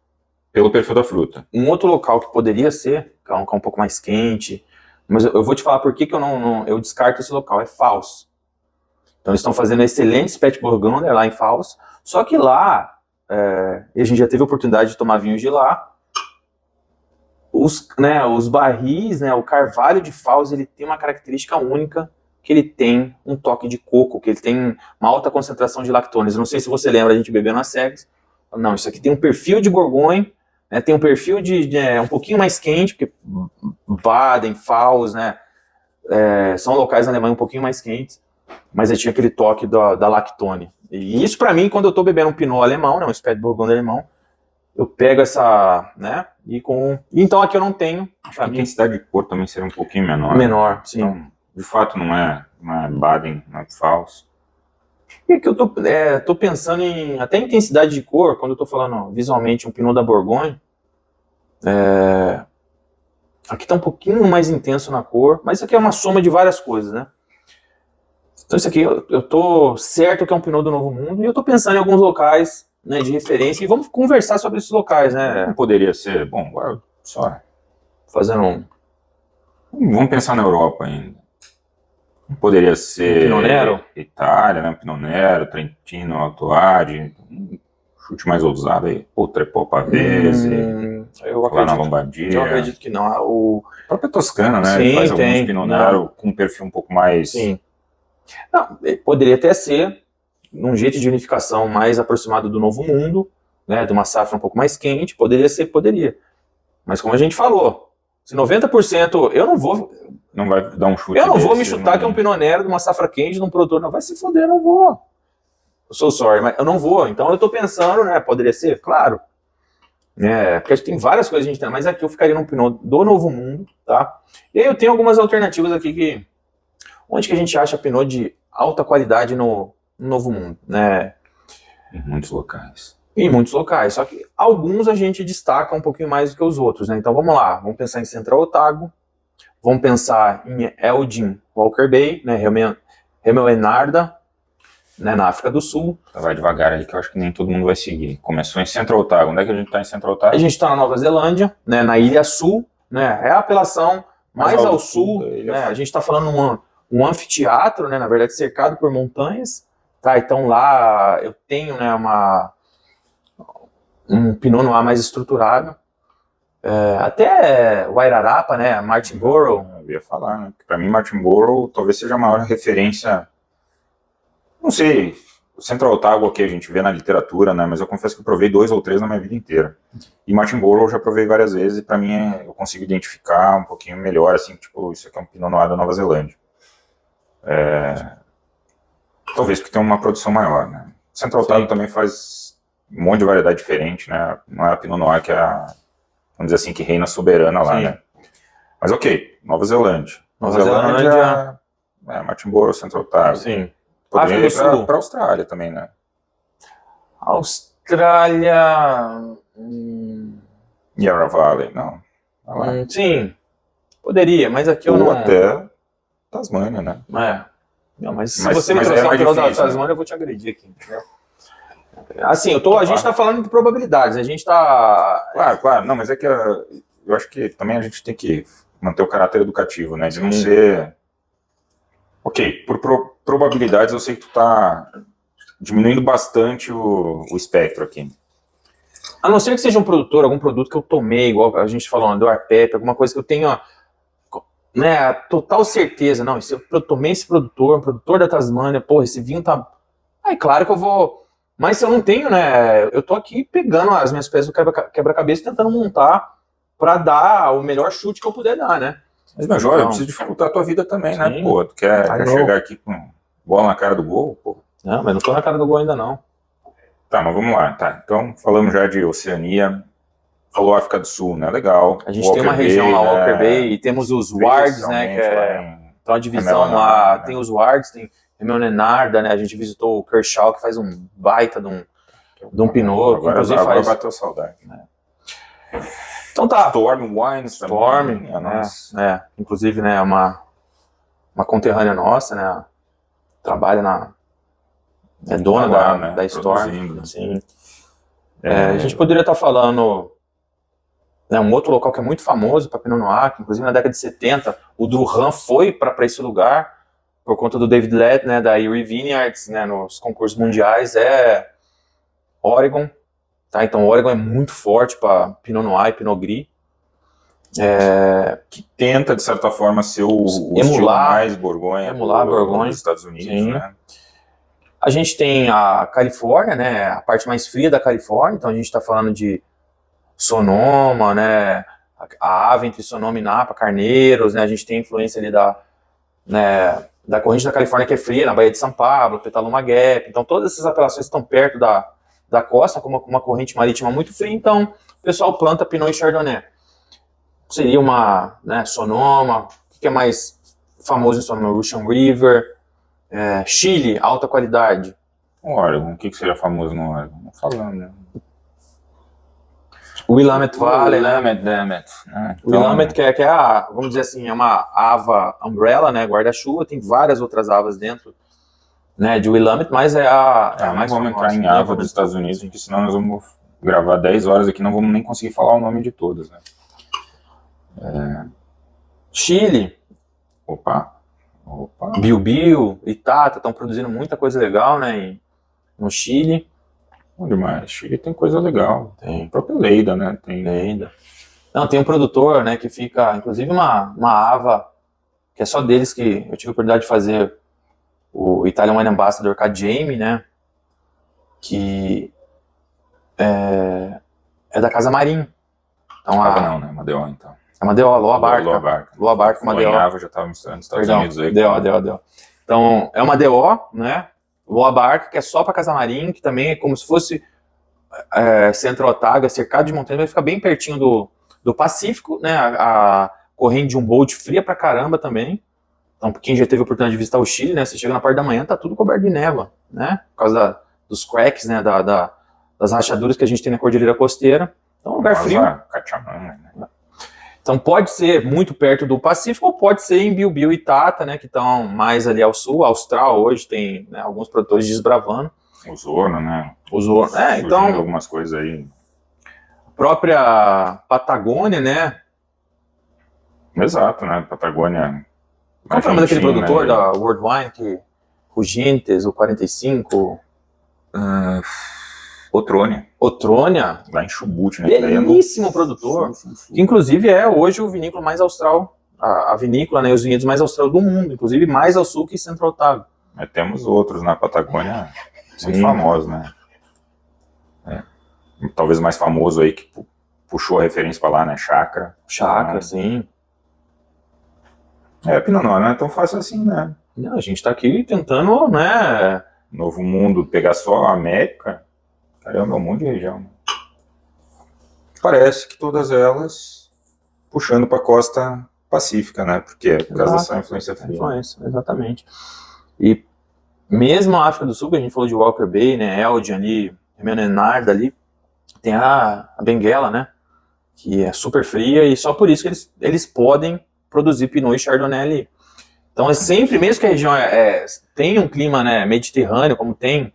pelo perfil da fruta. Um outro local que poderia ser, que é um pouco mais quente, mas eu vou te falar por que eu descarto esse local, é Fals. Então eles estão fazendo excelentes Petit Bourgogne lá em Fals, só que lá, a gente já teve a oportunidade de tomar vinhos de lá, os barris, né, o carvalho de Fals, ele tem uma característica única, que ele tem um toque de coco, que ele tem uma alta concentração de lactones. Não sei se você lembra, a gente bebendo nas cegas. Não, isso aqui tem um perfil de Bourgogne, né, tem um perfil um pouquinho mais quente, porque Baden, Fals, né, são locais na Alemanha um pouquinho mais quentes, mas ele tinha aquele toque da lactone. E isso para mim, quando eu estou bebendo um Pinot alemão, né, um Petit Bourgogne alemão, eu pego essa, né, então aqui eu não tenho. Acho que a intensidade de cor também seria um pouquinho menor. Menor, sim. Então, de fato não é Baden, não é Fals. É que eu tô pensando em até intensidade de cor, quando eu tô falando visualmente um Pinot da Bourgogne, aqui tá um pouquinho mais intenso na cor, mas isso aqui é uma soma de várias coisas, né? Então isso aqui, eu tô certo que é um Pinot do Novo Mundo, e eu tô pensando em alguns locais, né, de referência, e vamos conversar sobre esses locais, né? Não poderia ser, bom, agora só fazendo vamos pensar na Europa ainda. Poderia ser Pinot Nero? Itália, né? Pinot Nero, Trentino, Alto Adige, chute mais ousado aí, ou Trepò Pavese, lá na Lombardia. Eu acredito que não. O própria Toscana, né? Sim, ele faz tem, alguns Pinot Nero com um perfil um pouco mais... Sim. Não, poderia até ser um jeito de unificação mais aproximado do Novo Mundo, né? De uma safra um pouco mais quente, poderia. Mas como a gente falou, se 90%, eu não vou... Não vai dar um chute. Eu não vou me chutar que é um Pinot Nero de uma safra quente, de um produtor, não vai se foder, eu não vou. Eu sou sorry, mas eu não vou. Então eu tô pensando, né, poderia ser? Claro. Porque a gente tem várias coisas que a gente tem, mas aqui eu ficaria num Pinot do Novo Mundo, tá? E aí eu tenho algumas alternativas aqui onde que a gente acha Pinot de alta qualidade no Novo Mundo, né? Em muitos locais. Em muitos locais, só que alguns a gente destaca um pouquinho mais do que os outros, né? Então vamos lá, vamos pensar em Central Otago, vamos pensar em Elgin Walker Bay, né? Hemel Enarda, né? Na África do Sul. Vai devagar aí que eu acho que nem todo mundo vai seguir. Começou em Central Otago. Onde é que a gente está em Central Otago? A gente está na Nova Zelândia, né? Na Ilha Sul, né? É a apelação mais ao sul, né? A gente está falando um anfiteatro, né? Na verdade cercado por montanhas, tá? Então lá eu tenho, né? Um Pinot Noir mais estruturado. Até Wairarapa, né? Martinborough. Eu ia falar, né? Para mim, Martinborough talvez seja a maior referência. Não sei, o Central Otago que a gente vê na literatura, né? Mas eu confesso que eu provei 2 ou 3 na minha vida inteira. E Martinborough eu já provei várias vezes e para mim eu consigo identificar um pouquinho melhor, assim, tipo, isso aqui é um Pinot Noir da Nova Zelândia. Talvez porque tem uma produção maior, né? Central Otago também faz um monte de variedade diferente, né? Não é a Pinot Noir que é a, vamos dizer assim, que reina soberana lá, né? Mas ok, Nova Zelândia. Nova Zelândia, Martinborough, Central Otago. Sim. Poderia ir para a Austrália também, né? Austrália... Yarra Valley, não. Sim, poderia, mas aqui eu ou não... até Tasmânia, né? Não, mas se você me trouxer um Pinot da Tasmânia, eu vou te agredir aqui, entendeu? Assim, a gente tá falando de probabilidades, a gente tá... Claro, não, mas é que eu acho que também a gente tem que manter o caráter educativo, né? De não ser... Ok, por probabilidades eu sei que tu tá diminuindo bastante o espectro aqui. A não ser que seja um produtor, algum produto que eu tomei, igual a gente falou, do Arpep, alguma coisa que eu tenho, né, a total certeza, não, eu tomei esse produtor, um produtor da Tasmânia, porra, esse vinho tá... Aí claro que eu vou... Mas se eu não tenho, né, eu tô aqui pegando as minhas peças do quebra-cabeça tentando montar pra dar o melhor chute que eu puder dar, né? Mas, meu jovem, eu preciso dificultar a tua vida também, né, pô? Tu quer chegar aqui com bola na cara do gol, pô? Não, mas não tô na cara do gol ainda, não. Tá, mas vamos lá, tá. Então, falamos já de Oceania, falou África do Sul, né, legal. A gente tem uma região lá, Walker Bay, e temos os Wards, né, que é uma divisão lá, tem os Wards, tem Remeonenarda, né, a gente visitou o Kershaw, que faz um baita de um Pinot, que inclusive agora bateu saudade, né. Então tá. Storm Wines também. Inclusive, né, uma conterrânea nossa, né, trabalha é dona da Storm. Assim. A gente poderia estar falando, né, um outro local que é muito famoso para Pinot Noir, que inclusive na década de 70, o Durham foi para esse lugar, por conta do David Lett, né, da Erie Vineyards, né, nos concursos mundiais, Oregon. Tá, então, o Oregon é muito forte para Pinot Noir e Pinot Gris. Que tenta, de certa forma, ser o estilo mais Borgonha dos Estados Unidos. Né? A gente tem a Califórnia, né, a parte mais fria da Califórnia, então a gente está falando de Sonoma, né, a ave entre Sonoma e Napa, Carneiros, né, a gente tem influência ali da corrente da Califórnia que é fria, na Baía de São Paulo, Petaluma Gap, então todas essas apelações estão perto da costa, com uma corrente marítima muito fria, então o pessoal planta Pinot e Chardonnay. Seria uma, né, Sonoma, o que é mais famoso em Sonoma? Russian River, Chile, alta qualidade. Oregon, o que seria famoso no Oregon? Não falando, né? Willamette Valley, né? Willamette. Willamette, que é a, vamos dizer assim, é uma ava umbrella, né, guarda-chuva, tem várias outras avas dentro, né, de Willamette, mas é a mais famosa. Vamos entrar em ava dos Estados Unidos, porque senão nós vamos gravar 10 horas aqui, não vamos nem conseguir falar o nome de todas, né? Chile. Opa. Biu-Biu, Itata, estão produzindo muita coisa legal, né, no Chile. Bom demais, Chile tem coisa legal. Tem. A própria Leida, né? Leida. Não, tem um produtor, né, que fica, inclusive uma ava, que é só deles que eu tive a oportunidade de fazer o Italian Wine Ambassador com a Jamie, né, que é da Casa Marim. Então, não, né? Madeó, então. É uma DO, Loa Barca. Loa Barca, uma DO. Ava já estava misturando nos Estados Unidos aí. DO. Então, é uma DO, né? Loa Barca, que é só para Casa Marim, que também é como se fosse Centro Otago, cercado de montanha, vai ficar bem pertinho do Pacífico, né? A corrente de Humboldt fria pra caramba também. Então, quem já teve a oportunidade de visitar o Chile, né? Você chega na parte da manhã, tá tudo coberto de névoa, né? Por causa dos cracks, né? Das rachaduras que a gente tem na Cordilheira Costeira. Então, um lugar frio. Cachamanga, né? Então pode ser muito perto do Pacífico ou pode ser em Biu-Biu e Itata, né, que estão mais ali ao sul. A Austral hoje tem, né, alguns produtores desbravando. Osorno, né? Osorno, então... algumas coisas aí. A própria Patagônia, né? Exato, né? Patagônia... Qual é o nome daquele produtor da World Wine, o Gintes, o 45? Otrônia, Otrônia, lá em Chubut, né? belíssimo produtor, que inclusive é hoje o vinícola mais austral, a vinícola, né, os vinhedos mais austral do mundo, inclusive mais ao sul que Centro Otávio. Mas temos outros na Patagônia muito famosos, né? Talvez o mais famoso aí que puxou a referência para lá, né? Chácara. Sim. Pinot Noir não é tão fácil assim, né? Não, a gente tá aqui tentando, né? Novo Mundo, pegar só a América, caramba, é um monte de região. Parece que todas elas puxando para a costa pacífica, né? Porque é por causa dessa influência fria. Exatamente. E mesmo a África do Sul, que a gente falou de Walker Bay, né? Elgin ali, Menard ali, tem a Benguela, né? Que é super fria e só por isso que eles podem produzir Pinot e Chardonnay ali. Então é sempre, mesmo que a região tem um clima, né, mediterrâneo, como tem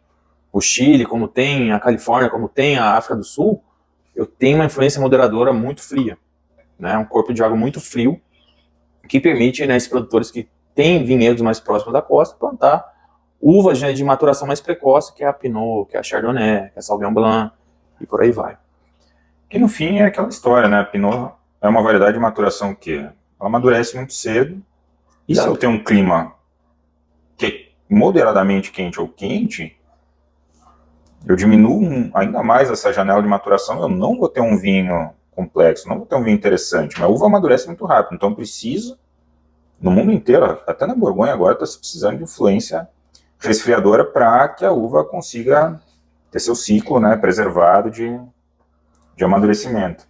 o Chile, como tem a Califórnia, como tem a África do Sul, eu tenho uma influência moderadora muito fria, né, um corpo de água muito frio, que permite, né, esses produtores que têm vinhedos mais próximos da costa plantar uvas de maturação mais precoce, que é a Pinot, que é a Chardonnay, que é a Sauvignon Blanc, e por aí vai. Que no fim é aquela história, né? A Pinot é uma variedade de maturação que ela amadurece muito cedo. E se eu tenho um clima que é moderadamente quente ou quente, eu diminuo ainda mais essa janela de maturação, eu não vou ter um vinho complexo, não vou ter um vinho interessante. Mas a uva amadurece muito rápido, então preciso, no mundo inteiro, até na Borgonha agora, está se precisando de influência resfriadora para que a uva consiga ter seu ciclo, né, preservado de amadurecimento.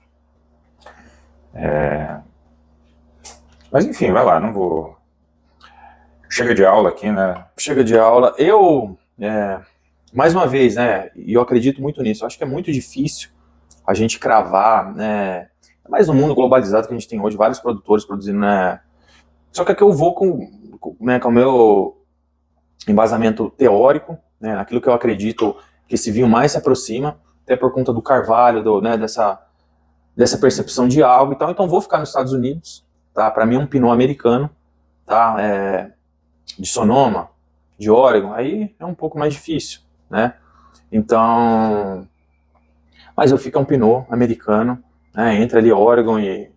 Mas enfim, vai lá, não vou... Chega de aula aqui, né? Chega de aula. Mais uma vez, né, e eu acredito muito nisso, eu acho que é muito difícil a gente cravar, né, mais no mundo globalizado que a gente tem hoje, vários produtores produzindo, né, só que aqui eu vou com o meu embasamento teórico, né, naquilo que eu acredito que esse vinho mais se aproxima, até por conta do carvalho, né, dessa percepção de algo e tal. Então vou ficar nos Estados Unidos, tá? Para mim é um Pinot americano, tá? De Sonoma, de Oregon, aí é um pouco mais difícil, né? Então, mas eu fico um Pinot americano, né? Entre ali Oregon e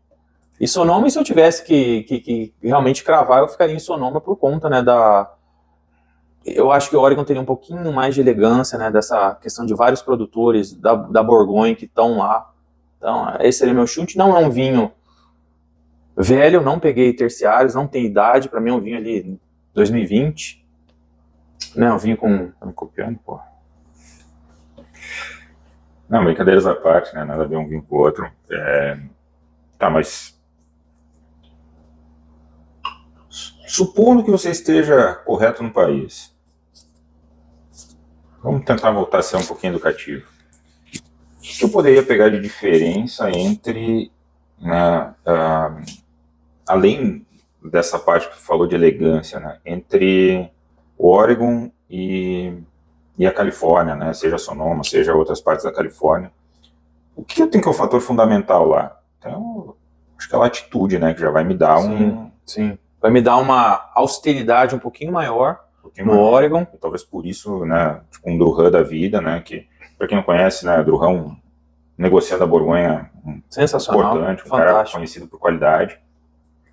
Sonoma, e se eu tivesse que realmente cravar, eu ficaria em Sonoma por conta, né, eu acho que o Oregon teria um pouquinho mais de elegância, né, dessa questão de vários produtores da Borgonha que estão lá. Então, esse seria meu chute. Não é um vinho velho, não peguei terciários, não tem idade. Para mim é um vinho ali 2020. Né, um vinho com... Tá me copiando, pô. Não, brincadeiras à parte, né, nada a ver um vinho com o outro. Tá, mas... Supondo que você esteja correto no país, vamos tentar voltar a ser um pouquinho educativo. O que eu poderia pegar de diferença entre, né, além dessa parte que você falou de elegância, né, entre o Oregon e a Califórnia, né, seja Sonoma, seja outras partes da Califórnia? O que eu tenho que é o fator fundamental lá? Então, acho que é a latitude, né, que já vai me dar Sim. Vai me dar uma austeridade um pouquinho maior no Oregon. E talvez por isso, né, tipo um Drujã da vida, né, que, para quem não conhece, né, Drujã, um negociado da Borgonha, sensacional, importante, um cara conhecido por qualidade,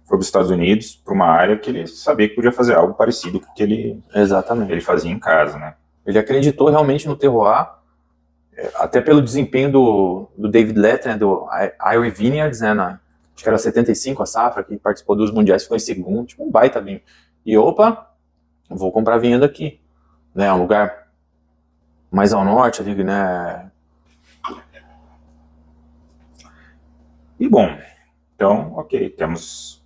foi para os Estados Unidos, para uma área que ele sabia que podia fazer algo parecido com o que ele fazia em casa, né. Ele acreditou realmente no terroir, até pelo desempenho do David Lett, né, do Irie Vineyards, né, acho que era 75 a safra, que participou dos mundiais, ficou em segundo, tipo um baita vinho. E opa, vou comprar vinho daqui, né, um lugar mais ao norte ali, né. E bom, então, ok, temos...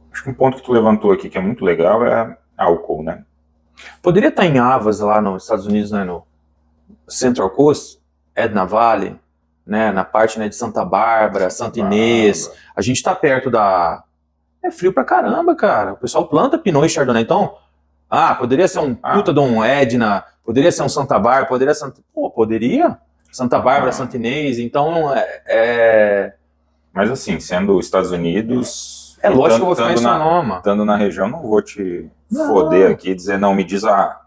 Acho que um ponto que tu levantou aqui que é muito legal é álcool, né. Poderia estar em Havas, lá nos Estados Unidos, né, no Central Coast, Edna Valley, né, na parte, né, de Santa Bárbara, Santa Inês, a gente tá perto da... É frio pra caramba, cara, o pessoal planta Pinot e Chardonnay, então, poderia ser um puta de um Edna, poderia ser um Santa Bárbara, poderia, Santa Bárbara, Santa Inês, então, Mas assim, sendo os Estados Unidos... É lógico que eu vou ficar em Sonoma. Estando na região, não vou te foder aqui e dizer, não, me diz a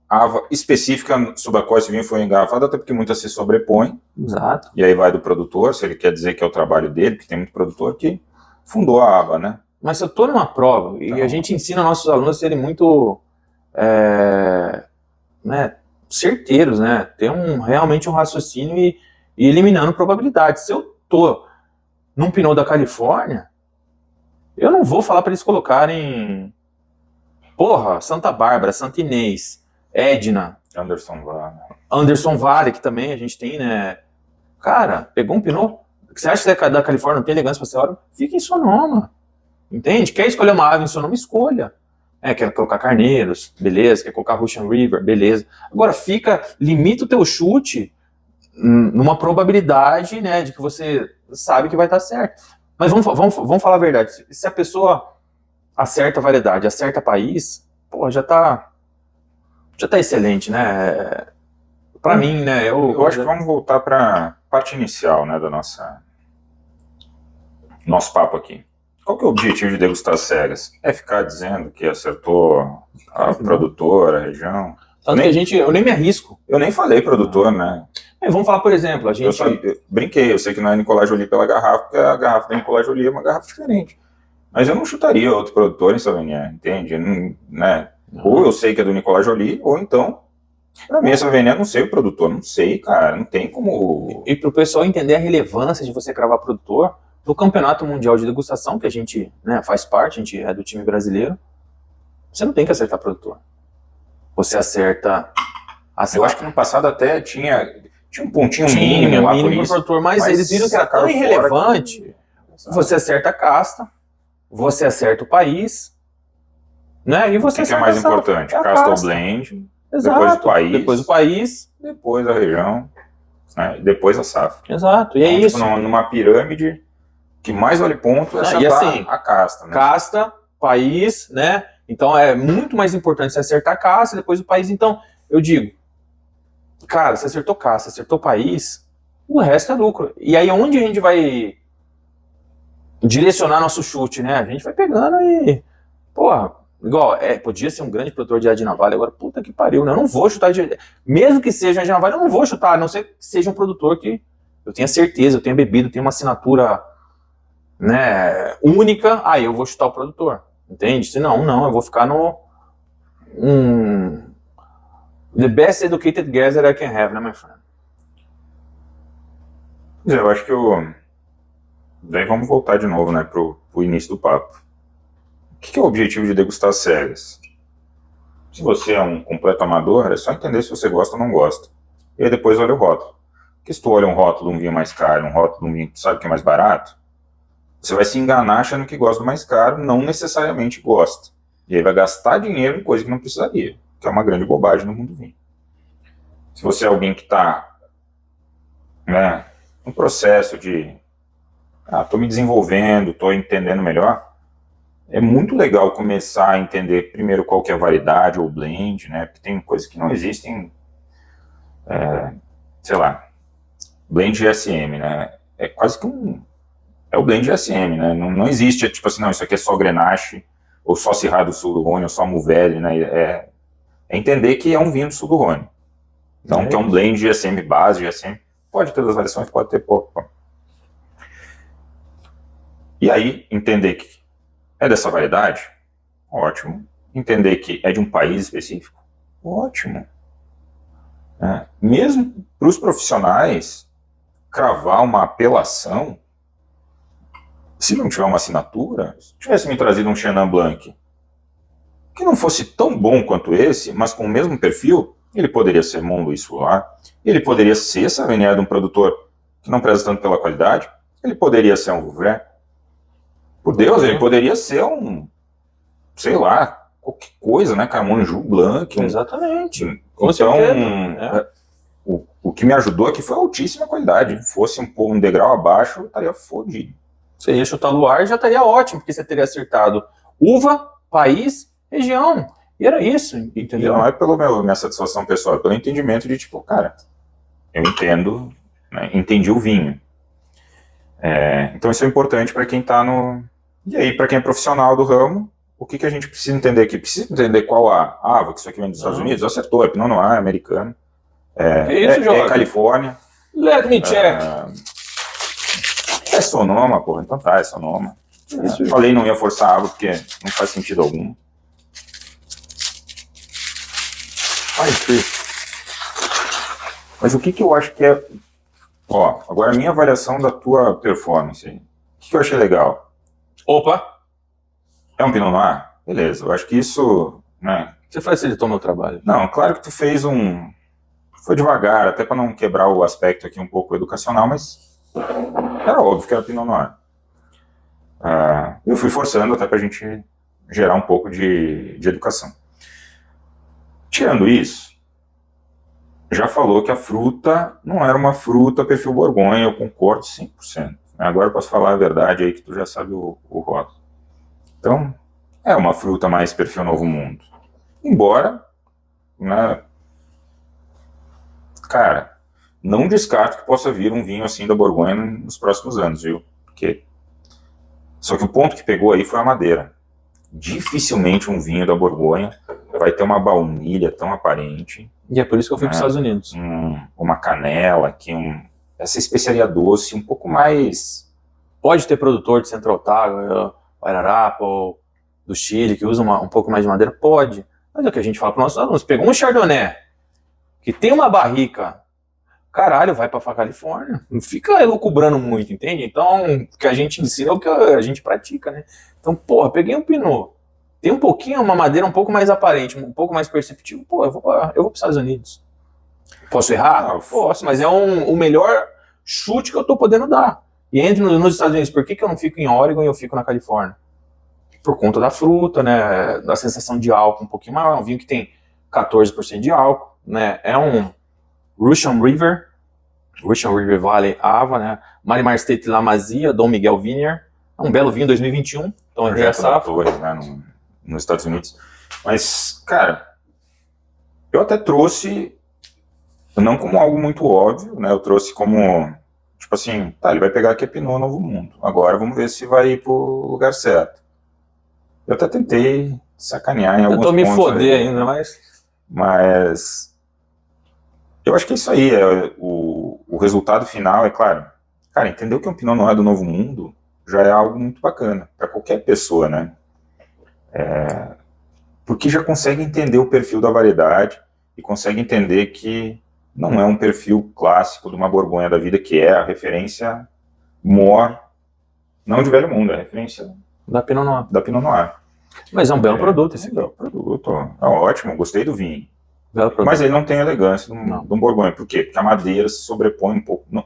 ava específica sobre a qual esse vinho foi engarrafado, até porque muitas se sobrepõem. Exato. E aí vai do produtor, se ele quer dizer que é o trabalho dele, porque tem muito produtor que fundou a ava, né? Mas se eu estou numa prova, e Então, a gente ensina nossos alunos a serem muito né, certeiros, né? Ter realmente um raciocínio e eliminando probabilidades. Se eu tô num Pinot da Califórnia, eu não vou falar para eles colocarem Santa Bárbara, Santa Inês, Edna, Anderson Vale, que também a gente tem, né? Cara, pegou um Pinot, você acha que da Califórnia não tem elegância para ser hora? Fica em Sonoma. Entende? Quer escolher uma ave em Sonoma? Escolha. Quer colocar Carneiros, beleza. Quer colocar Russian River, beleza. Agora limita o teu chute numa probabilidade, né, de que você sabe que vai estar certo. Mas vamos falar a verdade. Se a pessoa acerta a variedade, acerta país, pô, já tá excelente, né? Para mim, né? Eu acho que vamos voltar para a parte inicial, né, do nosso papo aqui. Qual que é o objetivo de degustar cegas? É ficar dizendo que acertou a produtora, a região? Eu nem me arrisco. Eu nem falei produtor, né? Vamos falar, por exemplo, eu brinquei, eu sei que não é Nicolas Joly pela garrafa, porque a garrafa da Nicolas Joly é uma garrafa diferente. Mas eu não chutaria outro produtor em Sauvignon, entende? Né? Ou eu sei que é do Nicolas Joly, ou então, pra mim, Sauvignon, eu não sei o produtor, não sei, cara, não tem como... E pro pessoal entender a relevância de você cravar produtor, no Campeonato Mundial de Degustação, que a gente, né, faz parte, a gente é do time brasileiro, você não tem que acertar produtor. Você acerta... Eu acho que no passado até tinha um pontinho mínimo lá por isso. Produtor, mas eles viram que era tão irrelevante. Você acerta a casta, você acerta o país, né? E você o que é mais importante? Casta ou blend, exato. Depois o país, depois a região, né? Depois a safra. Exato, e então, é isso. Tipo, numa pirâmide, que mais vale ponto é acertar assim, a casta. Né? Casta, país, né? Então é muito mais importante você acertar a casta, depois o país. Então, eu digo, cara, você acertou casta, acertou país, o resto é lucro. E aí onde a gente vai direcionar nosso chute, né? A gente vai pegando e... Porra, igual, podia ser um grande produtor de Edna Vale, agora, puta que pariu, né? Eu não vou chutar mesmo que seja Edna Vale, eu não vou chutar, a não ser que seja um produtor que eu tenha certeza, eu tenha bebido, tenha uma assinatura, né, única, aí eu vou chutar o produtor, entende? Se não, eu vou ficar no... the best educated guess that I can have, né, my friend? Eu acho que daí vamos voltar de novo, né, pro início do papo. O que é o objetivo de degustar cegas? Se você é um completo amador, é só entender se você gosta ou não gosta. E aí depois olha o rótulo. Porque se tu olha um rótulo de um vinho mais caro, um rótulo de um vinho que tu sabe que é mais barato, você vai se enganar achando que gosta do mais caro, não necessariamente gosta. E aí vai gastar dinheiro em coisa que não precisaria, que é uma grande bobagem no mundo do vinho. Se você é alguém que está, né, no processo de estou me desenvolvendo, estou entendendo melhor, é muito legal começar a entender primeiro qual que é a variedade ou blend, né, porque tem coisas que não existem, sei lá, blend GSM, né, é quase que é o blend GSM, né, não existe, tipo assim, não, isso aqui é só Grenache, ou só Syrah do Sul do Rhône, ou só Mourvèdre, né, é entender que é um vinho do Sul do Rhône. Então, que é um blend GSM base, GSM, pode ter das variações, pode ter pouco. E aí, entender que é dessa variedade, ótimo. Entender que é de um país específico, ótimo. Mesmo para os profissionais, cravar uma apelação, se não tiver uma assinatura, se tivesse me trazido um Chenin Blanc, que não fosse tão bom quanto esse, mas com o mesmo perfil, ele poderia ser Mont Louis Soulard, ele poderia ser Sauvignon de um produtor que não preza tanto pela qualidade, ele poderia ser um Vouvray. Por Deus, ele poderia ser sei lá, qualquer coisa, né, cara, um Anjou Blanc. Exatamente. Então, o que me ajudou aqui foi a altíssima qualidade. Se fosse um degrau abaixo, eu estaria fodido. Você ia chutar Luar já estaria ótimo, porque você teria acertado uva, país, região. E era isso, entendeu? E não é pela minha satisfação pessoal, é pelo entendimento de tipo, cara, eu entendo, né, entendi o vinho. Então isso é importante para quem está no... E aí, para quem é profissional do ramo, o que a gente precisa entender aqui? Precisa entender qual que isso aqui vem dos Estados Unidos? Acertou, é Pinot Noir, é americano. É Califórnia. Let me check. É Sonoma, porra, então tá, é Sonoma. Falei não ia forçar a água porque não faz sentido algum. Mas o que eu acho que é... Ó, agora a minha avaliação da tua performance aí. O que eu achei legal? Opa! É um Pinot Noir? Beleza, eu acho que isso... Né? Você facilitou meu trabalho. Não, claro que tu fez Foi devagar, até para não quebrar o aspecto aqui um pouco educacional, mas era óbvio que era Pinot Noir. Eu fui forçando até pra gente gerar um pouco de educação. Tirando isso, já falou que a fruta não era uma fruta perfil Borgonha, eu concordo 100%. Agora eu posso falar a verdade aí que tu já sabe o rótulo. Então, é uma fruta mais perfil Novo Mundo. Embora, né, cara, não descarto que possa vir um vinho assim da Borgonha nos próximos anos, viu? Só que o ponto que pegou aí foi a madeira. Dificilmente um vinho da Borgonha vai ter uma baunilha tão aparente. E é por isso que eu fui para os Estados Unidos. Uma canela, essa especiaria doce um pouco mais... Pode ter produtor de Central Otago, Guararapa, ou do Chile, que usa um pouco mais de madeira? Pode. Mas é o que a gente fala para os nossos alunos. Pegou um Chardonnay, que tem uma barrica, caralho, vai para a Califórnia. Não fica elucubrando muito, entende? Então, o que a gente ensina é o que a gente pratica, né? Então, porra, peguei um Pinot, tem um pouquinho, uma madeira um pouco mais aparente, um pouco mais perceptível, pô, eu vou para os Estados Unidos. Posso errar? Não, posso, mas é o melhor chute que eu tô podendo dar. E entre nos Estados Unidos, por que eu não fico em Oregon e eu fico na Califórnia? Por conta da fruta, né, da sensação de álcool um pouquinho maior, um vinho que tem 14% de álcool, né, é um Russian River Valley Ava, né, Marimar Estate La Mazia, Dom Miguel Vineyard, é um belo vinho 2021, então é essa Torres, né, nos Estados Unidos. Mas, cara, eu até trouxe, não como algo muito óbvio, né, eu trouxe como, tipo assim, tá, ele vai pegar aqui a Pinot Novo Mundo, agora vamos ver se vai ir pro lugar certo. Eu até tentei sacanear em alguns pontos. Eu tô me foder ainda, mas eu acho que é isso aí, o resultado final é claro. Cara, entender que um Pinot Noir do Novo Mundo já é algo muito bacana para qualquer pessoa, né? Porque já consegue entender o perfil da variedade e consegue entender que não é um perfil clássico de uma Borgonha da vida, que é a referência maior, não de Velho Mundo, é a referência da Pinot Noir. Mas é um belo produto esse aqui. É um produto, é ótimo, gostei do vinho. Mas ele não tem a elegância de um Borgonha. Por quê? Porque a madeira se sobrepõe um pouco. Não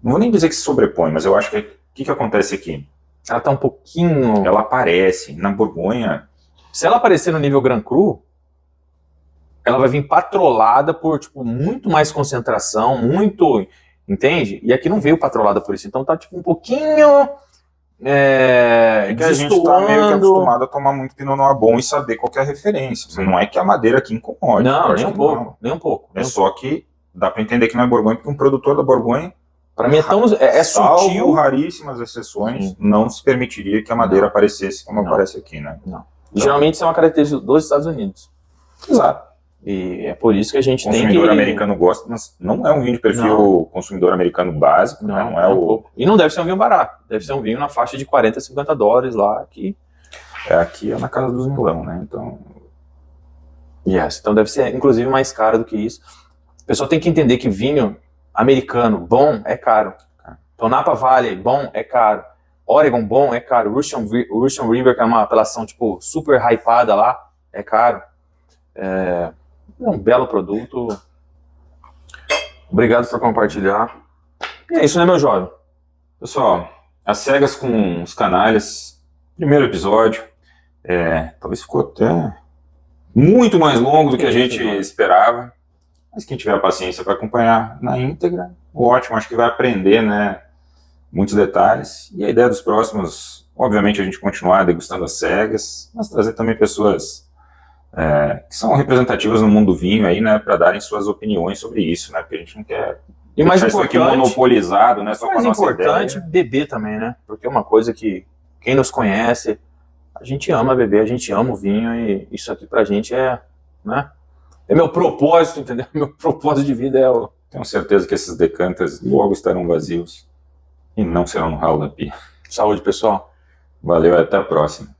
vou nem dizer que se sobrepõe, mas eu acho que o que acontece aqui? Ela tá um pouquinho... Ela aparece na Borgonha. Se ela aparecer no nível Grand Cru, ela vai vir patrolada por, tipo, muito mais concentração, muito... Entende? E aqui não veio patrolada por isso. Então tá, tipo, um pouquinho... que a gente tá meio que acostumado a tomar muito Pinot Noir bom e saber qual que é a referência. Sim. Não é que a madeira aqui incomode. Não, nem um pouco. Só que dá para entender que não é Borgonha, porque um produtor da Borgonha, para mim é sutil. Raríssimas exceções, não se permitiria que a madeira aparecesse como aparece aqui, né? Não. E geralmente isso é uma característica dos Estados Unidos. Exato. E é por isso que a gente tem que... O consumidor americano gosta, mas não é um vinho de perfil consumidor americano básico, não é o... E não deve ser um vinho barato, deve ser um vinho na faixa de $40 a $50 lá, que... Aqui é na casa dos milão, né, então... Então deve ser, inclusive, mais caro do que isso. A pessoa tem que entender que vinho americano bom é caro. Então Napa Valley bom é caro. Oregon bom é caro. Russian River, que é uma apelação, tipo, super hypada lá, é caro. É um belo produto. Obrigado por compartilhar. E é isso, né, meu jovem? Pessoal, As Cegas com os Canalhas, primeiro episódio. Talvez ficou até muito mais longo do que a gente esperava. Mas quem tiver paciência para acompanhar na íntegra, ótimo, acho que vai aprender, né, muitos detalhes. E a ideia dos próximos, obviamente, a gente continuar degustando as cegas, mas trazer também pessoas... que são representativas no mundo do vinho aí, né, para darem suas opiniões sobre isso, né, porque a gente não quer deixar isso aqui monopolizado, né, só com a nossa ideia. Mais importante, beber também, né, porque é uma coisa que quem nos conhece A gente ama beber, a gente ama o vinho e isso aqui pra gente é, né? É meu propósito, entendeu? Meu propósito de vida é o... Tenho certeza que esses decanters logo estarão vazios e não serão no ralo da pia. Saúde, pessoal. Valeu, até a próxima.